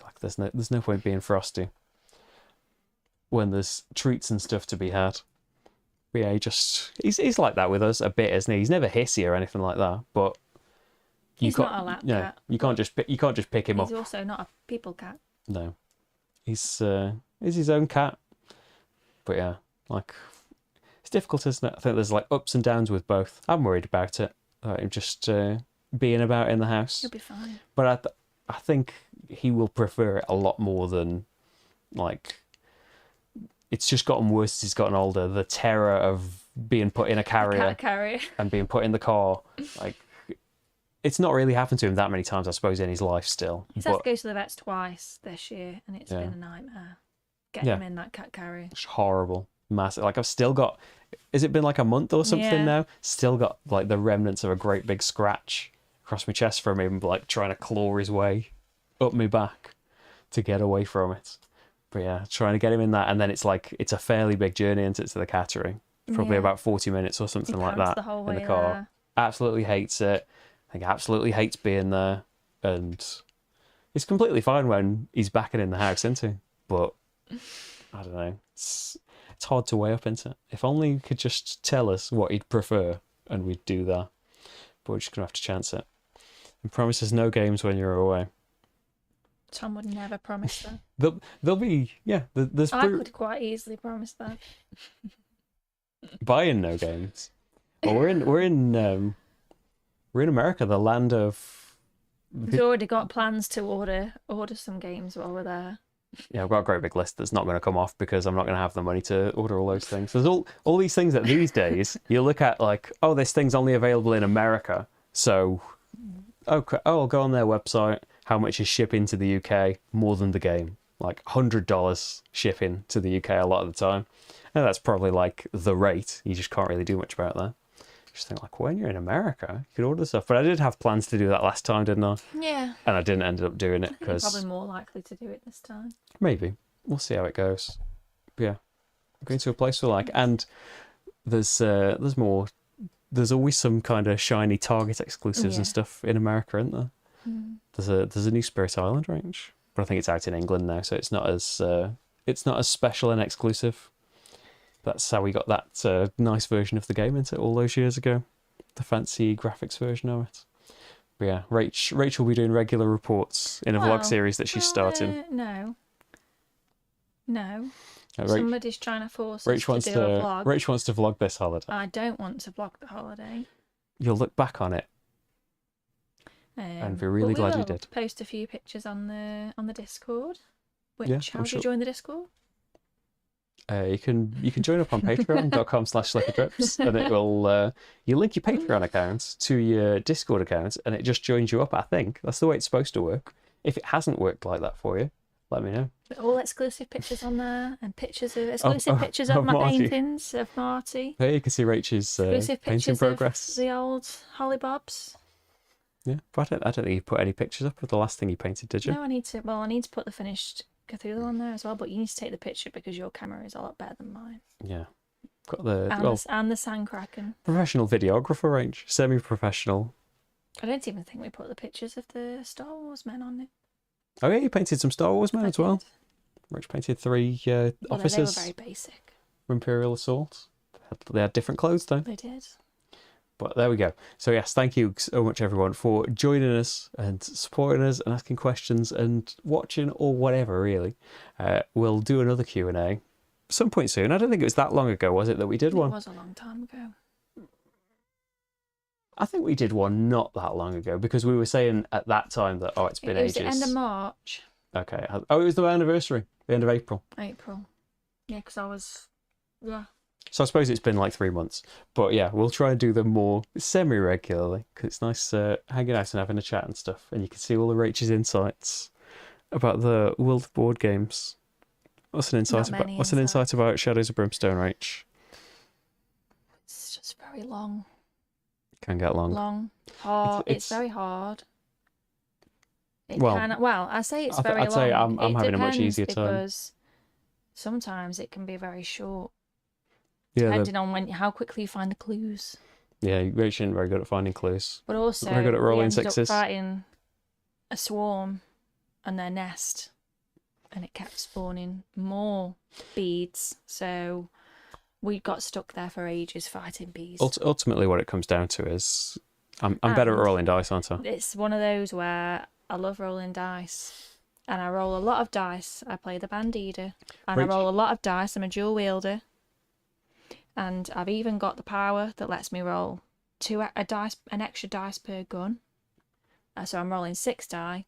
Speaker 1: Like there's no point being frosty when there's treats and stuff to be had. But yeah, he's like that with us a bit, isn't he? He's never hissy or anything like that, but
Speaker 2: he's not a lap cat.
Speaker 1: You can't just pick him up.
Speaker 2: He's also not a people cat.
Speaker 1: No, he's his own cat. But yeah, like it's difficult, isn't it? I think there's like ups and downs with both. I'm worried about it. Him just being about in the house.
Speaker 2: He'll be fine.
Speaker 1: But I think he will prefer it a lot more than like. It's just gotten worse as he's gotten older. The terror of being put in a carrier and being put in the car, like it's not really happened to him that many times, I suppose, in his life still.
Speaker 2: He's had to go to the vets twice this year, and it's been a nightmare. Getting him in that cat carrier.
Speaker 1: It's horrible, massive. Like I've still got. Has it been like a month or something now? Still got like the remnants of a great big scratch across my chest from him, like trying to claw his way up my back to get away from it. But yeah, trying to get him in that, and then it's a fairly big journey into the cattery. Probably about 40 minutes or something like that in the car. There. Absolutely hates it. I think absolutely hates being there, and he's completely fine when he's back and in the house, isn't he? But I don't know. It's hard to weigh up, isn't it? If only he could just tell us what he'd prefer, and we'd do that. But we're just gonna have to chance it. And promises no games when you're away.
Speaker 2: Tom would never promise that.
Speaker 1: There'll be There's
Speaker 2: I could quite easily promise that.
Speaker 1: buying no games. Well, we're in America, the land of.
Speaker 2: We've already got plans to order some games while we're there.
Speaker 1: Yeah, I've got a great big list that's not going to come off because I'm not going to have the money to order all those things. There's all these things that these days you look at like, oh, this thing's only available in America. So, okay, I'll go on their website. How much is shipping to the UK? More than the game. Like $100 shipping to the UK a lot of the time. And that's probably like the rate. You just can't really do much about that. Just think like, when you're in America, you could order stuff. But I did have plans to do that last time, didn't I?
Speaker 2: Yeah.
Speaker 1: And I didn't end up doing it
Speaker 2: You're
Speaker 1: because
Speaker 2: probably more likely to do it this time.
Speaker 1: maybe we'll see how it goes. But yeah, I'm going to a place we like, and there's more. There's always some kind of shiny Target exclusives and stuff in America, isn't there?
Speaker 2: Mm.
Speaker 1: There's a new Spirit Island range, but I think it's out in England now, so it's not as special and exclusive. That's how we got that nice version of the game into all those years ago, the fancy graphics version of it. But yeah, Rach will be doing regular reports in a vlog series that she's starting.
Speaker 2: No.
Speaker 1: Rach,
Speaker 2: Somebody's trying to force us to do a vlog.
Speaker 1: Rach wants to vlog this holiday.
Speaker 2: I don't want to vlog the holiday.
Speaker 1: You'll look back on it and be really glad you did.
Speaker 2: Post a few pictures on the Discord.
Speaker 1: Yeah,
Speaker 2: How do you join the Discord?
Speaker 1: You can join up on patreon.com/slickerdrips, and it will you link your Patreon account to your Discord account, and it just joins you up. I think that's the way it's supposed to work. If it hasn't worked like that for you, let me know.
Speaker 2: All exclusive pictures on there, and pictures of my
Speaker 1: Marty.
Speaker 2: paintings of Marty.
Speaker 1: There you can see Rach's painting progress.
Speaker 2: Of the old hollybobs.
Speaker 1: Yeah, but I don't think you put any pictures up of the last thing you painted, did you?
Speaker 2: No, I need to put the finished Cthulhu on there as well, but you need to take the picture because your camera is a lot better than mine.
Speaker 1: Yeah. Got
Speaker 2: And the Sandkraken.
Speaker 1: Professional videographer range, semi-professional.
Speaker 2: I don't even think we put the pictures of the Star Wars men on it.
Speaker 1: Oh yeah, you painted some Star Wars men as well. Rich painted 3 officers.
Speaker 2: They were very basic.
Speaker 1: Imperial Assault. They had different clothes though.
Speaker 2: They did.
Speaker 1: But there we go. So yes, thank you so much everyone for joining us and supporting us and asking questions and watching or whatever really. We'll do another Q&A some point soon. I don't think it was that long ago, was it, that we did one?
Speaker 2: It was a long time ago.
Speaker 1: I think we did one not that long ago because we were saying at that time that, it's been ages.
Speaker 2: It was the end of March.
Speaker 1: Okay. Oh, it was the anniversary, the end of April.
Speaker 2: April. Yeah, because I was... Yeah.
Speaker 1: So I suppose it's been like 3 months. But yeah, we'll try and do them more semi-regularly because it's nice hanging out and having a chat and stuff. And you can see all the Rach's insights about the world of board games. What's an insight about Shadows of Brimstone, Rach?
Speaker 2: It's just very long.
Speaker 1: Can get long.
Speaker 2: Long. Hard. It's very hard. I say it's very long.
Speaker 1: I'd say I'm having a much easier time.
Speaker 2: Because sometimes it can be very short.
Speaker 1: Yeah,
Speaker 2: depending on how quickly you find the clues.
Speaker 1: Yeah, Rach isn't very good at finding clues.
Speaker 2: But also,
Speaker 1: very good at rolling
Speaker 2: we ended
Speaker 1: sixes.
Speaker 2: up fighting a swarm and their nest, and it kept spawning more beads. So we got stuck there for ages fighting bees.
Speaker 1: Ultimately, what it comes down to is I'm better at rolling dice, aren't I?
Speaker 2: It's one of those where I love rolling dice, and I roll a lot of dice. I play the Bandita, and I roll a lot of dice. I'm a dual wielder. And I've even got the power that lets me roll an extra dice per gun. So I'm rolling 6 die,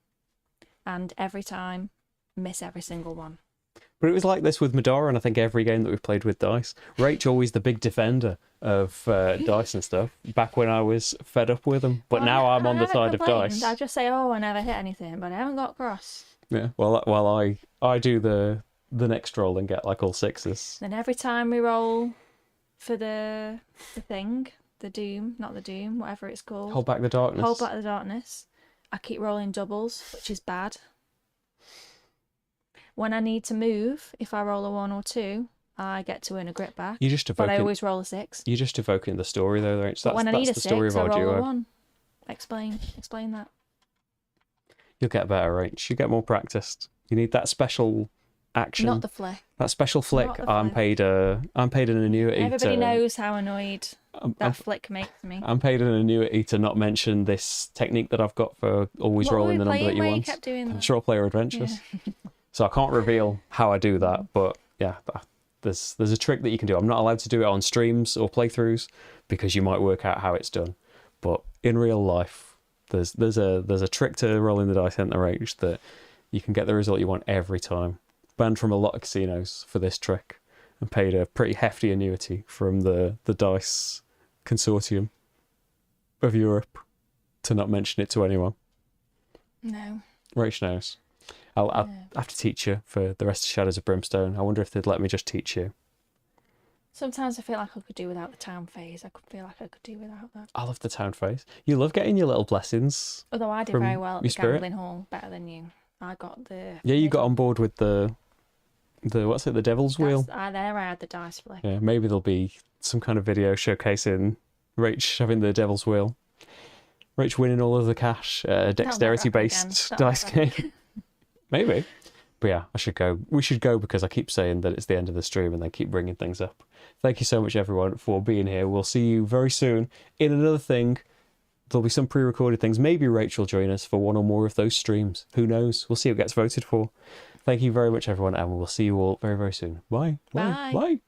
Speaker 2: and every time, miss every single one.
Speaker 1: But it was like this with Madara, and I think every game that we've played with dice. Rach always the big defender of dice and stuff, back when I was fed up with them. But now I'm on the side of dice.
Speaker 2: I just say, I never hit anything, but I haven't got cross.
Speaker 1: Yeah, well, I do the next roll and get like all 6s.
Speaker 2: Then every time we roll... for the thing, the doom, not the doom, whatever it's called.
Speaker 1: Hold back the darkness.
Speaker 2: Hold back the darkness. I keep rolling doubles, which is bad. When I need to move, if I roll a 1 or 2, I get to earn a grit back. But I always roll a 6.
Speaker 1: You're just evoking the story though, right?
Speaker 2: But when I need a 6, I roll a 1. Explain that.
Speaker 1: You'll get better, right? You get more practiced. You need that special action.
Speaker 2: Not the flick.
Speaker 1: That special flick.
Speaker 2: Not the
Speaker 1: I'm
Speaker 2: flick.
Speaker 1: paid an annuity.
Speaker 2: Everybody
Speaker 1: to,
Speaker 2: knows how annoyed
Speaker 1: I'm,
Speaker 2: that
Speaker 1: I'm,
Speaker 2: flick makes me.
Speaker 1: I'm paid an annuity to not mention this technique that I've got for always
Speaker 2: What were
Speaker 1: rolling
Speaker 2: we
Speaker 1: the number that
Speaker 2: playing
Speaker 1: you
Speaker 2: where you
Speaker 1: want.
Speaker 2: kept doing that?
Speaker 1: Short player adventures.
Speaker 2: Yeah.
Speaker 1: So I can't reveal how I do that, but yeah, there's a trick that you can do. I'm not allowed to do it on streams or playthroughs because you might work out how it's done. But in real life, there's a trick to rolling the dice in the range that you can get the result you want every time. Banned from a lot of casinos for this trick, and paid a pretty hefty annuity from the dice consortium of Europe to not mention it to anyone.
Speaker 2: No.
Speaker 1: Rach knows. I'll have to teach you for the rest of Shadows of Brimstone. I wonder if they'd let me just teach you.
Speaker 2: Sometimes I feel like I could do without the town phase. I could feel like I could do without that.
Speaker 1: I love the town phase. You love getting your little blessings.
Speaker 2: Although I did
Speaker 1: from
Speaker 2: very well at
Speaker 1: your
Speaker 2: the
Speaker 1: spirit.
Speaker 2: gambling hall, better than you. I got the...
Speaker 1: Yeah, you got on board with the what's it, the Devil's Wheel?
Speaker 2: I had the dice flick.
Speaker 1: Yeah, maybe there'll be some kind of video showcasing Rach having the Devil's Wheel. Rach winning all of the cash, dexterity-based dice game. Maybe. But yeah, I should go. We should go because I keep saying that it's the end of the stream and they keep bringing things up. Thank you so much, everyone, for being here. We'll see you very soon in another thing. There'll be some pre-recorded things. Maybe Rach will join us for one or more of those streams. Who knows? We'll see what gets voted for. Thank you very much, everyone, and we'll see you all very, very soon. Bye.
Speaker 2: Bye.
Speaker 1: Bye.